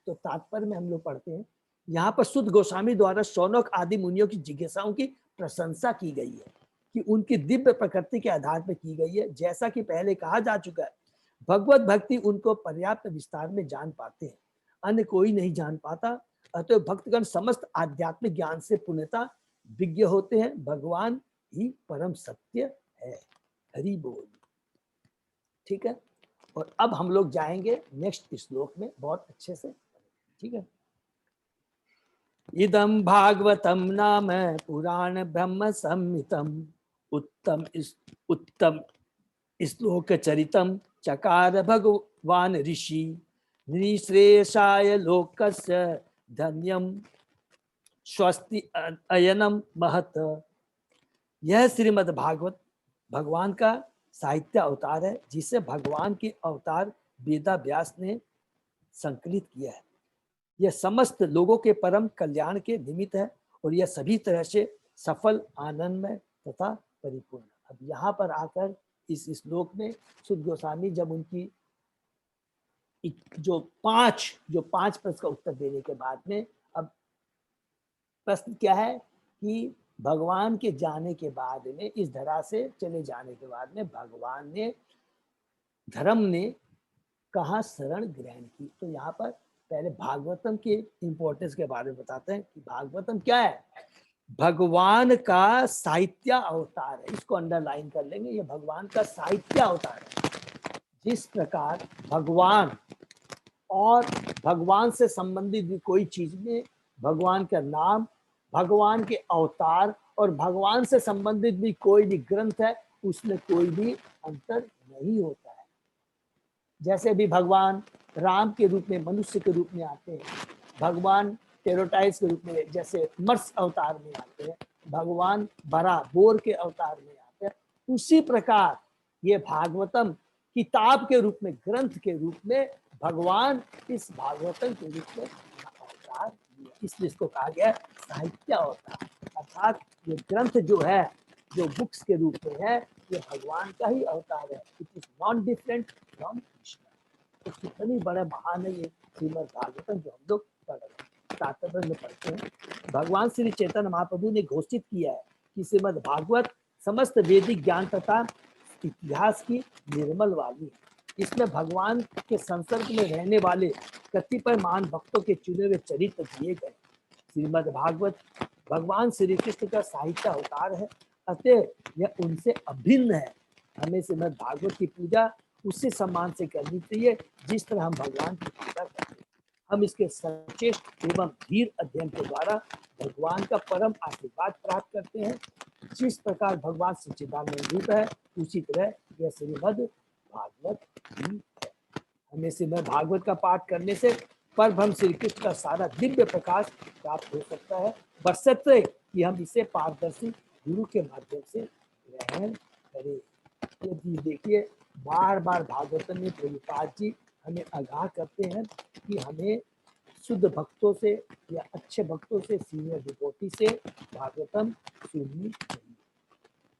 तो तात्पर्य में हम लोग पढ़ते हैं, यहाँ पर शुद्ध गोस्वामी द्वारा शौनक आदि मुनियों की जिज्ञासाओं की प्रशंसा की गई है कि उनकी दिव्य प्रकृति के आधार पर की गई है। जैसा कि पहले कहा जा चुका है, भगवत भक्ति उनको पर्याप्त विस्तार में जान पाते हैं, अन्य कोई नहीं जान पाता। अतः भक्तगण समस्त आध्यात्मिक ज्ञान से पूर्णता विज्ञ होते हैं। भगवान ही परम सत्य है। हरि बोल। ठीक है, और अब हम लोग जाएंगे नेक्स्ट श्लोक में बहुत अच्छे से। ठीक है, इदं भागवतम नाम पुराण ब्रह्म संहितम उत्तम श्लोक चरितम चकार भगवान ऋषि निश्रेषाय लोकस्य धन्यम स्वस्ति अयनम महत। यह श्रीमद् भागवत भगवान का साहित्य अवतार है, जिसे भगवान के अवतार वेदा व्यास ने संकलित किया है। यह समस्त लोगों के परम कल्याण के निमित्त है और यह सभी तरह से सफल, आनंदमय तथा परिपूर्ण। अब यहाँ पर आकर इस श्लोक में शुद्ध गोस्वामी जब उनकी जो पांच प्रश्न का उत्तर देने के बाद में, अब प्रश्न क्या है कि भगवान के जाने के बाद में, इस धरा से चले जाने के बाद में भगवान ने, धर्म ने कहाँ शरण ग्रहण की। तो यहाँ पर पहले भागवतम के इंपॉर्टेंस के बारे में बताते हैं कि भागवतम क्या है। भगवान का साहित्य अवतार है, इसको अंडरलाइन कर लेंगे, ये भगवान का साहित्य अवतार है। जिस प्रकार भगवान और भगवान से संबंधित भी कोई चीज में भगवान का नाम, भगवान के अवतार और भगवान से संबंधित भी कोई भी ग्रंथ है, उसमें कोई भी अंतर नहीं होता है। जैसे भी भगवान राम के रूप में, मनुष्य के रूप में आते हैं, भगवान टेरोटाइज के रूप में जैसे मत्स्य अवतार में आते हैं, भगवान बरा बोर के अवतार में आते हैं, उसी प्रकार ये भागवतम किताब के रूप में, ग्रंथ के रूप में भगवान इस भागवतम के रूप में अवतार लिया। इसलिए इसको कहा गया साहित्य अवतार। अर्थात ये ग्रंथ जो है, जो बुक्स के रूप में है, ये भगवान का ही अवतार है। It is non different from Krishna. तो कितनी बड़ा महान है ये श्रीमद् भागवतम जो हम लोग पढ़ रहे हैं, तात्पर्य में पढ़ते हैं। भगवान श्री चैतन्य महाप्रभु ने घोषित किया है कि श्रीमद् भागवत समस्त वैदिक ज्ञान तथा इतिहास की निर्मल वाली है। इसमें भगवान के संसर्ग में रहने वाले कतिपय महान भक्तों के चुने हुए चरित्र दिए गए। श्रीमद् भागवत भगवान श्री कृष्ण का साहित्य अवतार है, अतः यह उनसे अभिन्न है। हमें श्रीमद् भागवत की पूजा उसी सम्मान से करनी चाहिए जिस तरह हम भगवान की पूजा करते हैं। हम इसके सचेत एवं धीर अध्ययन के द्वारा भगवान का परम आशीर्वाद प्राप्त करते हैं। जिस प्रकार भगवान सच्चिदानंद रूप है, उसी तरह यह श्रीमद् भागवत भी है। हमें श्रीमद् भागवत का पाठ करने से परब्रह्म श्री कृष्ण का सारा दिव्य प्रकाश प्राप्त हो सकता है, बशर्ते कि हम इसे पारदर्शी गुरु के माध्यम से ग्रहण करें। यदि देखिए, बार बार भागवतम में प्रभुपाद जी हमें आगाह करते हैं कि हमें शुद्ध भक्तों से या अच्छे भक्तों से, सीनियर डिवोटी से भागवतम सुननी चाहिए।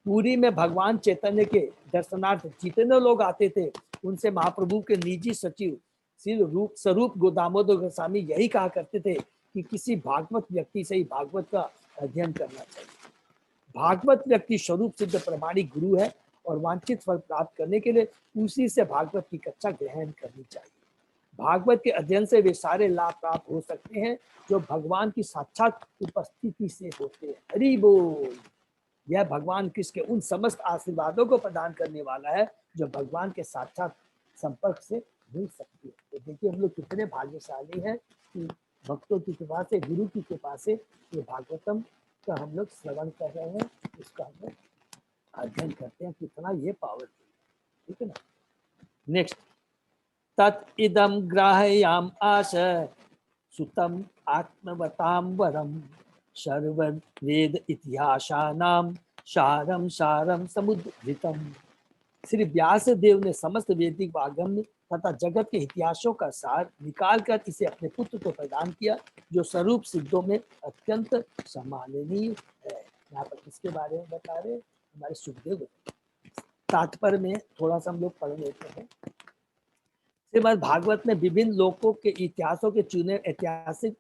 पूरी में भगवान चैतन्य के दर्शनार्थ जितने लोग आते थे, उनसे महाप्रभु के निजी सचिव श्री रूप स्वरूप दामोदर गोस्वामी यही कहा करते थे कि किसी भागवत व्यक्ति से ही भागवत का अध्ययन करना चाहिए। भागवत व्यक्ति स्वरूप सिद्ध प्रमाणिक गुरु है और वांछित फल प्राप्त करने के लिए उसी से भागवत की कक्षा ग्रहण करनी चाहिए। भागवत के अध्ययन से वे सारे लाभ प्राप्त हो सकते हैं जो भगवान की साक्षात उपस्थिति से होते हैं। हरि बोल। यह भगवान कृष्ण के उन समस्त आशीर्वादों को प्रदान करने वाला है जो भगवान के साक्षात संपर्क से मिल सकती है। तो देखिए हम लोग कितने भाग्यशाली हैं कि भक्तों की कृपा से, गुरु की कृपा से ये भागवतम का हम लोग श्रवण कर रहे हैं, इसका हम लोग अध्ययन करते हैं, कितना ये पावरफुल, ठीक है ना। नेक्स्ट, तत् इदम ग्राह्याम आश सुतम आत्मवताम वरम सर्व वेद इतिहासानाम सारम सारम समुद्रितम। श्री व्यास देव ने समस्त वैदिक आगम तथा जगत के इतिहासों का सार निकालकर इसे अपने पुत्र को प्रदान किया, जो स्वरूप सिद्धों में अत्यंत सम्माननीय है। यहाँ पर किसके बारे में बता रहे, हमारे सुखदेव। तात्पर्य में थोड़ा सा हम लोग पढ़ लेते हैं। श्रीमद् भागवत में विभिन्न लोकों के इतिहासों के चुने ऐतिहासिक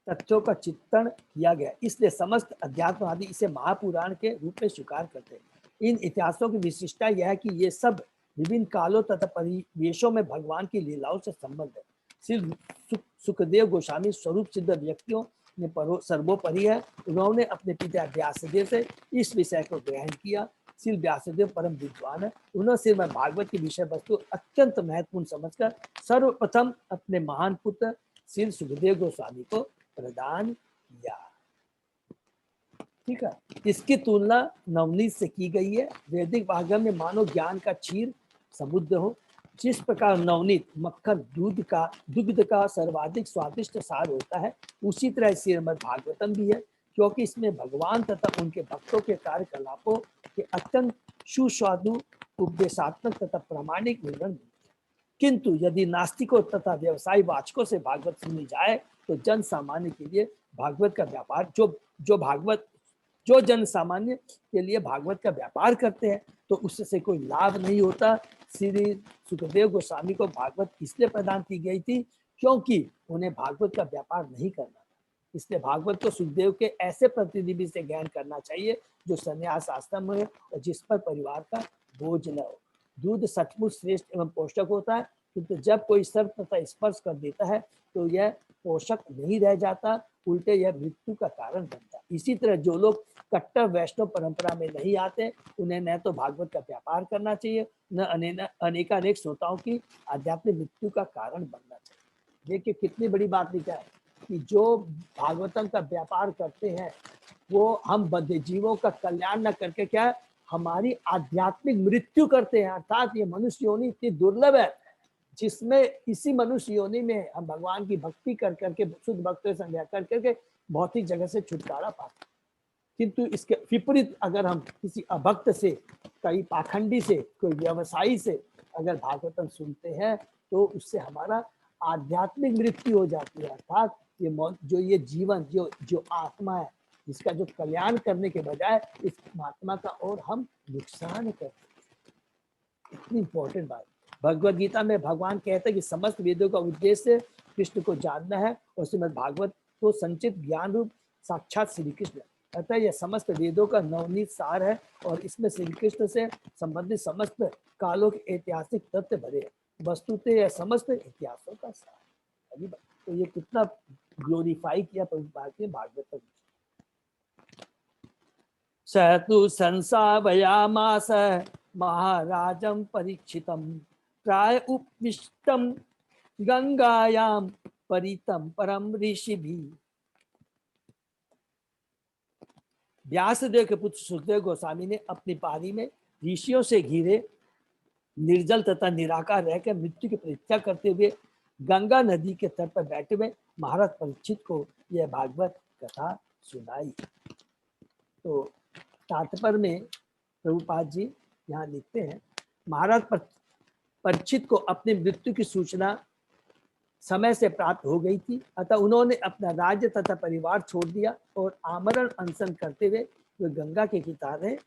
तथ्यों का चित्रण किया गया, इसलिए समस्त अध्यात्मवादी इसे महापुराण के रूप में स्वीकार करते हैं। इन इतिहासों की विशिष्टता यह है कि ये सब विभिन्न कालों तथा परिवेशों में भगवान की लीलाओं से संबंध है। सिर्फ सुखदेव गोस्वामी स्वरूप सिद्ध व्यक्तियों में सर्वोपरि है। उन्होंने अपने पिता व्यासदेव से इस विषय को ग्रहण किया। श्री व्यासदेव परम विद्वान है। उन्होंने श्रीमद् भागवत की विषय वस्तु अत्यंत महत्वपूर्ण समझकर सर्वप्रथम अपने महान पुत्र श्री सुखदेव गोस्वामी को प्रदान किया। ठीक है, इसकी तुलना नवनीत से की गई है। वैदिक भागवत में मानो ज्ञान का क्षीर समुद्र हो। जिस प्रकार नवनीत मक्खन दुग्ध का सर्वाधिक स्वादिष्ट सार होता है, उसी तरह श्रीमद् भागवतम भी है, क्योंकि इसमें भगवान तथा उनके भक्तों के कार्यकलापों के अत्यंत सुस्वादु उपदेशात्मक तथा प्रामाणिक विवरण मिलते हैं। किंतु यदि नास्तिकों तथा व्यवसायी वाचकों से भागवत सुनी जाए तो जन सामान्य के लिए भागवत का व्यापार जो जन सामान्य के लिए भागवत का व्यापार करते हैं, तो उससे कोई लाभ नहीं होता। श्री सुखदेव गोस्वामी को भागवत इसलिए प्रदान की गई थी क्योंकि उन्हें भागवत का व्यापार नहीं करना था। इसलिए भागवत को सुखदेव के ऐसे प्रतिनिधि से ज्ञान करना चाहिए जो संन्यास आश्रम में और जिस पर परिवार का बोझ न हो। दूध सचमुच श्रेष्ठ एवं पोषक होता है, किंतु जब कोई सर्प तथा स्पर्श कर देता है तो यह पोषक नहीं रह जाता, उल्टे यह मृत्यु का कारण बनता है। इसी तरह जो लोग कट्टर वैष्णव परंपरा में नहीं आते, उन्हें न तो भागवत का व्यापार करना चाहिए, न अनेकानेक श्रोताओं की आध्यात्मिक मृत्यु का कारण बनना चाहिए। देखिए कितनी बड़ी बात लिखा है कि जो भागवतम का व्यापार करते हैं वो हम बद्ध जीवों का कल्याण न करके क्या हमारी आध्यात्मिक मृत्यु करते हैं। अर्थात ये मनुष्य योनि इतनी दुर्लभ है जिसमें इसी मनुष्य योनि में हम भगवान की भक्ति कर करके शुद्ध भक्तों से संध्या कर करके भौतिक जगत से छुटकारा पाते। किंतु इसके विपरीत अगर हम किसी अभक्त से, कई पाखंडी से, कोई व्यवसायी से अगर भागवतम सुनते हैं तो उससे हमारा आध्यात्मिक मृत्यु हो जाती है। अर्थात ये जीवन जो आत्मा है, इसका जो कल्याण करने के बजाय इस आत्मा का और हम नुकसान करते हैं। इतनी इंपॉर्टेंट बात। भगवद गीता में भगवान कहते हैं कि समस्त वेदों का उद्देश्य कृष्ण को जानना है और श्रीमद् भागवत तो संचित ज्ञान रूप साक्षात श्री कृष्ण। अतः यह समस्त वेदों का नवनीत सार है और इसमें श्री कृष्ण से संबंधित समस्त कालों के ऐतिहासिक तथ्य भरे हैं। वस्तुतः यह समस्त इतिहासों का सार है। तो ये कितना ग्लोरीफाई किया प्रभुपाद ने भागवत में। स तु संसावयामास महाराजं परीक्षितं प्राय उपविष्टं गंगायां परितं परम ऋषिभिः। व्यासदेव के पुत्र सुखदेव गोस्वामी ने अपनी पारी में ऋषियों से घिरे निर्जल तथा निराकार रहकर मृत्यु की परीक्षा करते हुए गंगा नदी के तट पर बैठे हुए महाराज परीक्षित को यह भागवत कथा सुनाई। तो तात्पर्य में प्रभुपाद जी यहाँ लिखते हैं, महाराज परीक्षित को अपनी मृत्यु की सूचना समय से प्राप्त हो गई थी, अतः उन्होंने अपना राज्य तथा परिवार छोड़ दिया और आमरण अनशन करते हुए वे गंगा के किनारे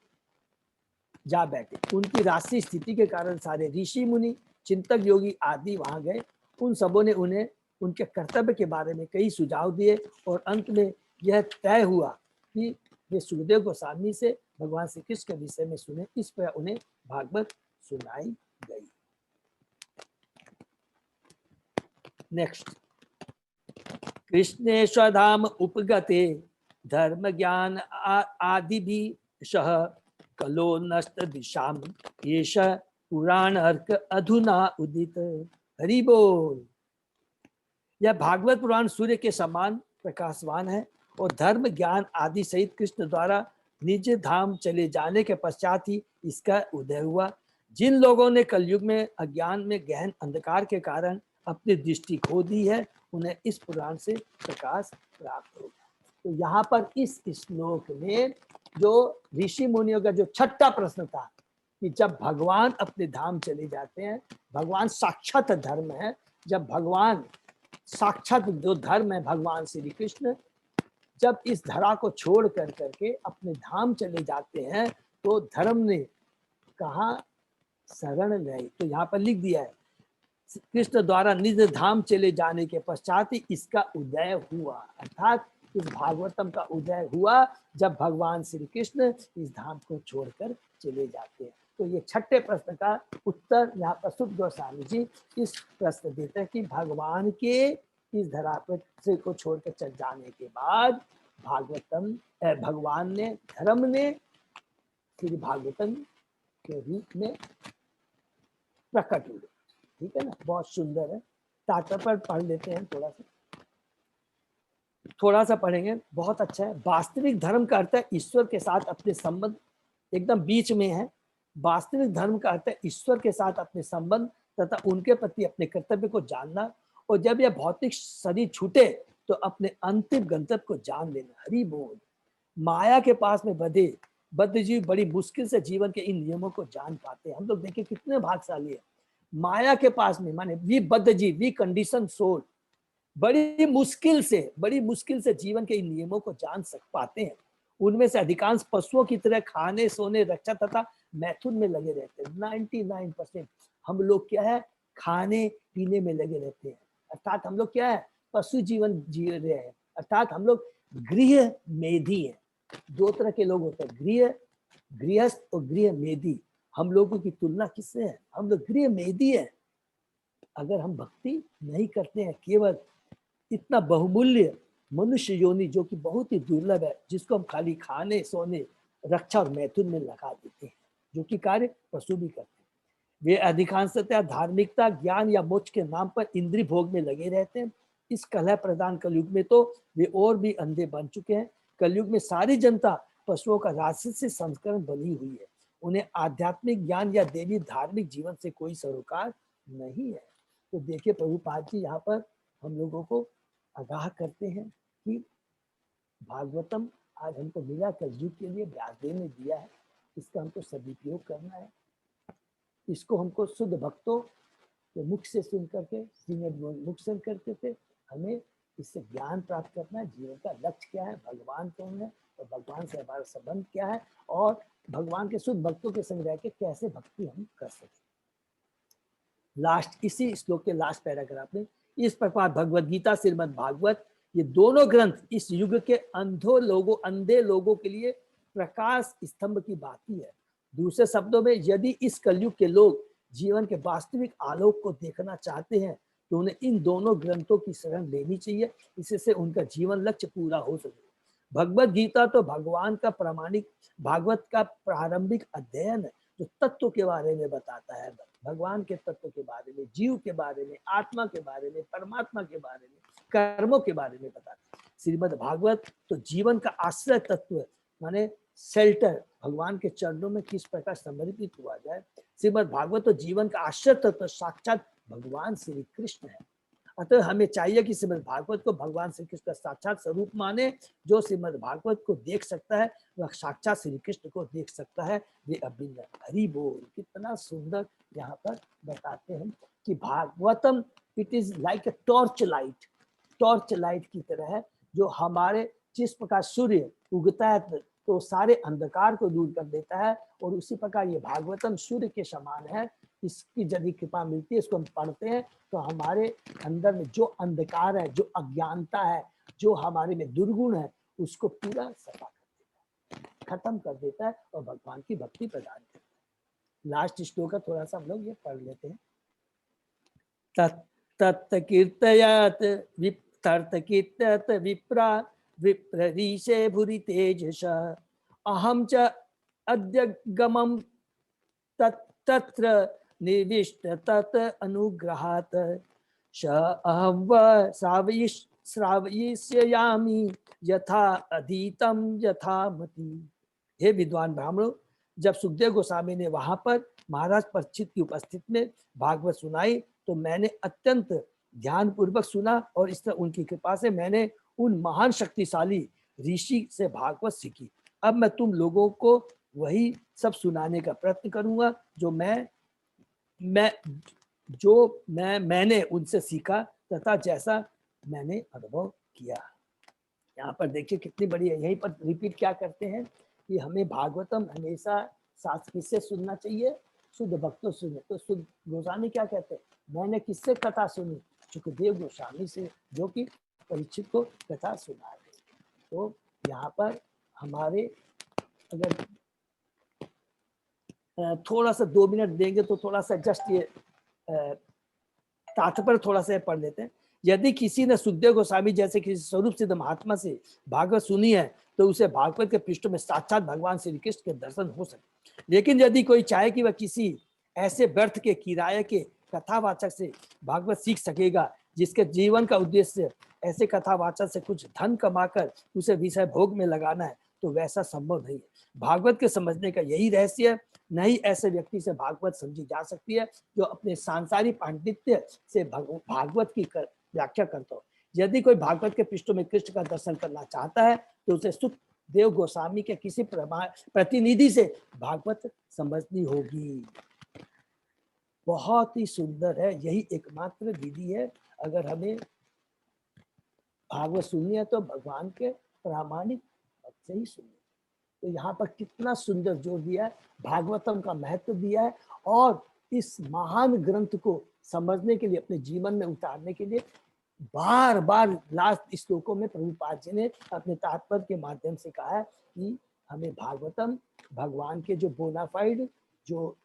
जा बैठे। उनकी राष्ट्रीय स्थिति के कारण सारे ऋषि मुनि, चिंतक योगी आदि वहां गए। उन सबों ने उन्हें उनके कर्तव्य के बारे में कई सुझाव दिए और अंत में यह तय हुआ कि वे सुखदेव गोस्वामी से भगवान श्री कृष्ण के विषय में सुने। इस पर उन्हें भागवत सुनाई गई। नेक्स्ट, कृष्णे स्वधाम उपगते धर्म ज्ञान आदि भी शह कलो नष्ट दिशाम येष पुराण अर्क अधुना उदित। हरि बोल। यह भागवत पुराण सूर्य के समान प्रकाशवान है और धर्म ज्ञान आदि सहित कृष्ण द्वारा निज धाम चले जाने के पश्चात ही इसका उदय हुआ। जिन लोगों ने कलयुग में अज्ञान में गहन अंधकार के कारण अपनी दृष्टि खो दी है, उन्हें इस पुराण से प्रकाश प्राप्त होगा। तो यहाँ पर इस श्लोक में जो ऋषि मुनियों का जो छठा प्रश्न था कि जब भगवान अपने धाम चले जाते हैं, भगवान साक्षात धर्म है, जब भगवान साक्षात जो धर्म है भगवान श्री कृष्ण जब इस धरा को छोड़ कर करके अपने धाम चले जाते हैं, तो धर्म ने कहा शरण नहीं। तो यहाँ पर लिख दिया है कृष्ण द्वारा निज धाम चले जाने के पश्चात ही इसका उदय हुआ। अर्थात इस भागवतम का उदय हुआ जब भगवान श्री कृष्ण इस धाम को छोड़कर चले जाते हैं। तो ये छठे प्रश्न का उत्तर यहाँ पर सुख गोस्वामी जी इस प्रश्न देते हैं कि भगवान के इस धरा पर को छोड़कर चल जाने के बाद भागवतम भगवान ने धर्म ने श्री भागवतम के रूप में प्रकट हुए। ठीक है ना, बहुत सुंदर है। तात्पर्य पर पढ़ लेते हैं, थोड़ा सा पढ़ेंगे, बहुत अच्छा है। वास्तविक धर्म का अर्थ है ईश्वर के साथ अपने संबंध, एकदम बीच में है। वास्तविक धर्म का अर्थ है ईश्वर के साथ अपने संबंध तथा उनके प्रति अपने कर्तव्य को जानना, और जब यह भौतिक शरीर छूटे तो अपने अंतिम गंतव्य को जान लेना। हरि बोल। माया के पास में बद्ध जीव बड़ी मुश्किल से जीवन के इन नियमों को जान पाते हैं। हम लोग देखें कितने भाग्यशाली है। माया के पास में माने वी बद्ध जीव, वी कंडीशन सोल बड़ी मुश्किल से जीवन के इन नियमों को जान पाते हैं। उनमें से अधिकांश पशुओं की तरह खाने सोने रक्षा तथा मैथुन में लगे रहते हैं। 99% हम लोग क्या है, खाने पीने में लगे रहते हैं। अर्थात हम लोग क्या है, पशु जीवन जी रहे हैं। अर्थात हम लोग गृह मेधी हैं। दो तरह के लोग होते हैं, गृहस्थ और गृह मेधी। हम लोगों की तुलना किससे है, हम लोग गृह मेधी है। अगर हम भक्ति नहीं करते हैं, केवल इतना बहुमूल्य मनुष्य योनि जो कि बहुत ही दुर्लभ है, जिसको हम खाली खाने सोने रक्षा और मैथुन में लगा देते हैं, जो कि कार्य पशु भी करते हैं। वे अधिकांशतः धार्मिकता ज्ञान या मोक्ष के नाम पर इंद्रिय भोग में लगे रहते हैं। इस कलह प्रदान कलयुग में तो वे और भी अंधे बन चुके हैं। कलयुग में सारी जनता पशुओं का राजसी संस्करण बनी हुई है। उन्हें आध्यात्मिक ज्ञान या देवी धार्मिक जीवन से कोई सरोकार नहीं है। तो देखिए प्रभुपाद जी यहाँ पर हम लोगों को आगाह करते हैं कि भागवतम आज हमको मिला, कलयुग के लिए व्यासदेव ने दिया है, इसका हमको सदुपयोग करना है। इसको हमको शुद्ध भक्तों के मुख से सुन करके, श्रीमद् मुख सुन करके थे, हमें इससे ज्ञान प्राप्त करना है। जीवन का लक्ष्य क्या है, भगवान कौन है और भगवान से हमारा संबंध क्या है, और भगवान के शुद्ध भक्तों के संग रह के कैसे भक्ति हम कर सकते। लास्ट इसी श्लोक के लास्ट पैराग्राफ में इस प्रकार भगवद गीता, श्रीमद् भागवत, ये दोनों ग्रंथ इस युग के अंधे लोगों के लिए प्रकाश स्तंभ की बाती है। दूसरे शब्दों में, यदि इस कलयुग के लोग जीवन के वास्तविक आलोक को देखना चाहते हैं तो उन्हें इन दोनों ग्रंथों की शरण लेनी चाहिए, इससे उनका जीवन लक्ष्य पूरा हो सके। भगवद गीता तो भागवत का प्रारंभिक अध्ययन है, जो तत्व के बारे में बताता है, भगवान के तत्व के बारे में, जीव के बारे में, आत्मा के बारे में, परमात्मा के बारे में, कर्मों के बारे में बताता है। श्रीमद् भागवत तो जीवन का आश्रय तत्व है, माने शेल्टर, भगवान के चरणों में किस प्रकार समर्पित हुआ जाए। श्रीमद् भागवत तो जीवन का आश्रय तत्व साक्षात भगवान श्री कृष्ण है। अतः हमें चाहिए कि श्रीमद् भागवत को भगवान श्री कृष्ण का साक्षात स्वरूप माने। जो श्रीमद् भागवत को देख सकता है वह साक्षात श्री कृष्ण को देख सकता है। वे अभिन्न। हरि बोल। कितना सुंदर यहाँ पर बताते हैं कि Bhagavatam it is like a torch light की तरह है, जो हमारे जिस प्रकार सूर्य उगता है तो सारे अंधकार को दूर कर देता है, और उसी प्रकार ये भागवतम सूर्य के समान है। इसकी यदि कृपा मिलती है, इसको हम पढ़ते हैं तो हमारे अंदर में जो अंधकार है, जो अज्ञानता है, जो हमारे में दुर्गुण है, उसको पूरा सफा कर देता है, खत्म कर देता है और भगवान की भक्ति प्रदान करता है। लास्ट श्लोक थोड़ा सा हम लोग ये पढ़ लेते हैं। तत्कीर्तयत विप्रा विप्ररीशे भूरि तेजस अहम च अद्य गमं तत्र निर्विष्ट तत् अनुग्रहात् श अहं व श्रावयिष्यामि यथा अधीतम यथा मति। हे विद्वान ब्राह्मणों, जब सुखदेव गोस्वामी ने वहां पर महाराज परीक्षित की उपस्थिति में भागवत सुनाई तो मैंने अत्यंत ध्यान पूर्वक सुना और इस तरह उनकी कृपा से मैंने उन महान शक्तिशाली ऋषि से भागवत सीखी। अब मैं तुम लोगों को वही सब सुनाने का प्रयत्न करूंगा जो मैंने उनसे सीखा तथा जैसा मैंने अनुभव किया। यहाँ पर देखिए कितनी बड़ी है। यहीं पर रिपीट क्या करते हैं कि हमें भागवतम हमेशा शास्त्र किससे सुनना चाहिए, शुद्ध भक्तों सुने। तो शुद्ध गोस्वामी क्या कहते हैं, मैंने किससे कथा सुनी, सुखदेव गोस्वामी से, जो कि परीक्षित को कथा सुना रहे। तो यहाँ पर हमारे अगर थोड़ा सा 2 मिनट देंगे तो थोड़ा सा जस्ट ये तात्पर्य थोड़ा सा पढ़ लेते हैं। यदि किसी ने सुखदेव गोस्वामी जैसे किसी स्वरूप सिद्ध महात्मा से भागवत सुनी है तो उसे भागवत के पृष्ठों में साक्षात भगवान श्री कृष्ण के दर्शन हो सकते। लेकिन यदि कोई चाहे कि वह किसी ऐसे व्यर्थ के किराए के कथावाचक से भागवत सीख सकेगा जिसके जीवन का उद्देश्य ऐसे कथावाचक से कुछ धन कमाकर उसे विषय भोग में लगाना है, तो वैसा संभव नहीं है। भागवत के समझने का यही रहस्य है। नहीं ऐसे व्यक्ति से भागवत समझी जा सकती है जो अपने सांसारिक पांडित्य से भागवत की व्याख्या करता हो। यदि कोई भागवत के पृष्ठों में कृष्ण का दर्शन करना चाहता है तो उसे सुखदेव गोस्वामी के किसी प्रतिनिधि से भागवत समझनी होगी। बहुत ही सुंदर है, यही एकमात्र विधि है। अगर हमें भागवत सुननी है तो भगवान के प्रामाणिक भक्त से ही सुननी। तो यहाँ पर कितना सुंदर जोर दिया है, भागवतम का महत्व दिया है और इस महान ग्रंथ को समझने के लिए, अपने जीवन में उतारने के लिए बार बार लास्ट श्लोकों में प्रभुपाद जी ने अपने तात्पर्य के माध्यम से कहा है कि हमें भागवतम, भगवान के जो बोनाफाइड जो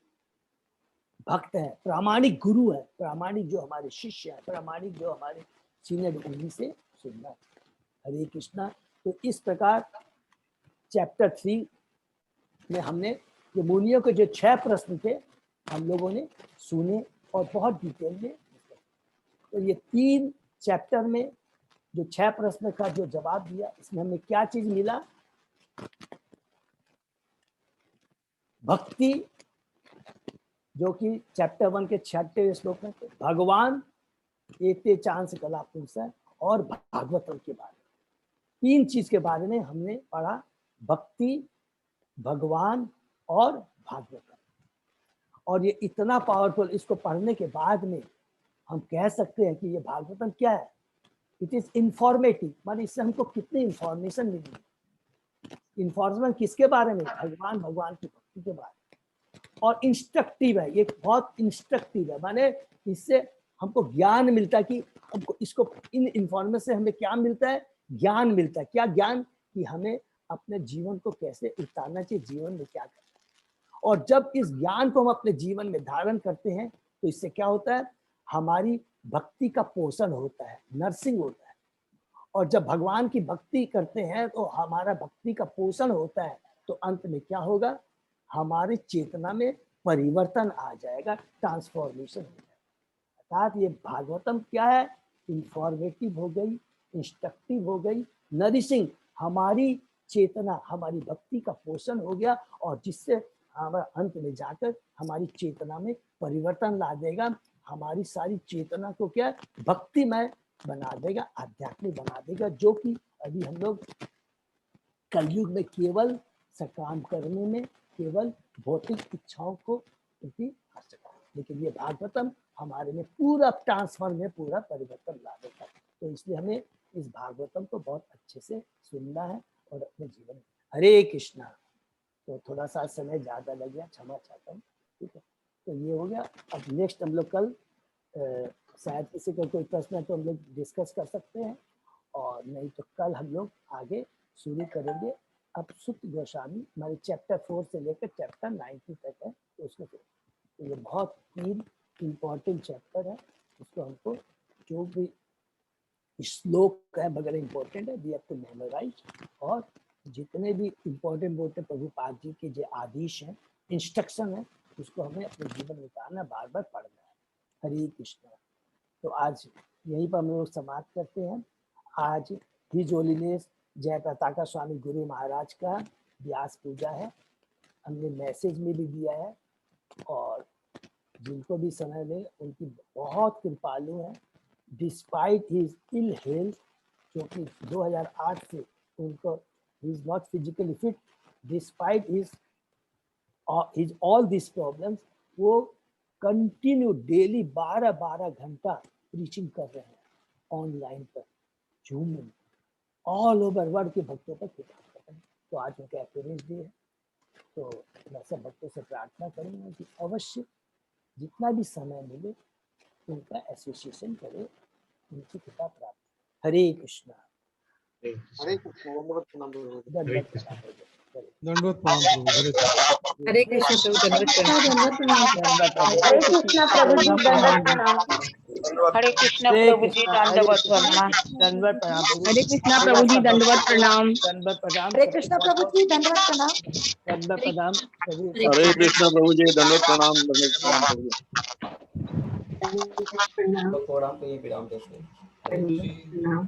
भक्त है, प्रामाणिक गुरु है, प्रामाणिक जो हमारे शिष्य है, प्रामाणिक जो हमारे सीनियर, उन्हीं से सुनना। हरे कृष्णा। तो इस प्रकार चैप्टर 3 में हमने जो मुनियों के जो 6 प्रश्न थे हम लोगों ने सुने और बहुत डिटेल में। तो ये 3 चैप्टर में जो 6 प्रश्न का जो जवाब दिया, इसमें हमें क्या चीज मिला, भक्ति, जो कि चैप्टर 1 के 66वें श्लोक में थे, भगवान एते चांस कला पुरुष है, और भागवतम के बारे में 3 चीज के बारे में हमने पढ़ा, भक्ति, भगवान और भागवतम। और ये इतना पावरफुल, इसको पढ़ने के बाद में हम कह सकते हैं कि ये भागवतम क्या है, इट इज इंफॉर्मेटिव। माने इससे हमको कितनी इंफॉर्मेशन मिली। इंफॉर्मेशन किसके बारे में, भगवान, भगवान की भक्ति के बारे में। और इंस्ट्रक्टिव है, ये बहुत इंस्ट्रक्टिव है, माने इससे हमको ज्ञान मिलता है कि हमको इसको, इन इंफॉर्मेशन से हमें क्या मिलता है, ज्ञान मिलता है। क्या ज्ञान, कि हमें अपने जीवन को कैसे उतारना चाहिए, जीवन में क्या करना है। और जब इस ज्ञान को हम अपने जीवन में धारण करते हैं तो इससे क्या होता है, हमारी भक्ति का पोषण होता है, नर्सिंग होता है। और जब भगवान की भक्ति करते हैं तो हमारा भक्ति का पोषण होता है, तो अंत में क्या होगा, हमारी चेतना में परिवर्तन आ जाएगा, ट्रांसफॉर्मेशन हो जाएगा। अर्थात ये भागवतम क्या है, इंफॉर्मेटिव हो गई, इंस्ट्रक्टिव हो गई, नरिशिंग, हमारी चेतना, हमारी भक्ति का पोषण हो गया, और जिससे हमारा अंत में जाकर हमारी चेतना में परिवर्तन ला देगा, हमारी सारी चेतना को क्या भक्तिमय बना देगा, आध्यात्मिक बना देगा। जो कि अभी हम लोग कलयुग में केवल सकाम करने में, केवल भौतिक इच्छाओं को पूर्ति कर सकते हैं, लेकिन ये भागवतम हमारे में पूरा ट्रांसफर में पूरा परिवर्तन ला देता है। तो इसलिए हमें इस भागवतम को बहुत अच्छे से सुनना है और अपने जीवन में। हरे कृष्णा। तो थोड़ा सा समय ज्यादा लग गया, क्षमा चाहता हूँ, ठीक है। तो ये हो गया। अब नेक्स्ट हम लोग कल शायद किसी का कोई प्रश्न है तो हम लोग डिस्कस कर सकते हैं, और नहीं तो कल हम लोग आगे शुरू करेंगे। अब सुत गोस्वामी हमारे चैप्टर 4 से लेकर चैप्टर 90 तक है, तो उसको तो ये बहुत 3 इम्पोर्टेंट चैप्टर है। उसको हमको जो भी श्लोक है वगैरह इम्पोर्टेंट है, वी हैव टू मेमोराइज। और जितने भी इम्पोर्टेंट प्रभुपाद जी के जो आदेश हैं, इंस्ट्रक्शन है, उसको हमें अपने जीवन में उतारना, बार बार पढ़ना है। हरे कृष्णा। तो आज यहीं पर हम लोग समाप्त करते हैं। आज हिज होलीनेस जय पताका स्वामी गुरु महाराज का व्यास पूजा है, हमने मैसेज में भी दिया है, और जिनको भी समय में उनकी बहुत कृपालु है। डिस्पाइट हिज इल हेल्थ, क्योंकि 2008 से उनको he is not physically fit, despite his all this problems, वो कंटिन्यू डेली 12-12 घंटा प्रीचिंग कर रहे हैं ऑनलाइन पर, जूम में, ऑल ओवर वर्ल्ड के भक्तों पर कृपा कर रहे हैं। तो आज उनका अपीयरेंस डे है, तो मैं सब भक्तों से प्रार्थना करूँगा कि अवश्य जितना भी समय मिले उनका एसोसिएशन करे, उनकी कृपा प्राप्त। हरे कृष्णा।
हरे कृष्ण। दंडवत प्रणाम प्रभु।
दंडवत प्रणाम प्रभु।
दंडवत प्रणाम प्रभु।
हरे कृष्ण प्रभु दंडवत प्रणाम।
दंडवत प्रभु।
हरे कृष्णा प्रभु जी दंडवत प्रणाम।
हरे कृष्ण
हरे
प्रभु जी
कृष्णा। हरे
दंडवत
कृष्णा।
प्रणाम।
दंडवत प्रणाम प्रभु।
हरे कृष्णा प्रभु जी दंडवत प्रणाम।
दंडवत प्रणाम।
हरे कृष्णा प्रभु जी दंडवत प्रणाम।
दंडवत प्रणाम प्रभु।
हरे कृष्ण प्रभु जी, दंडवत प्रणाम, दंडवत प्रणाम प्रभु जी।
तो प्रोग्राम को ये विराम देते हैं।
प्रणाम।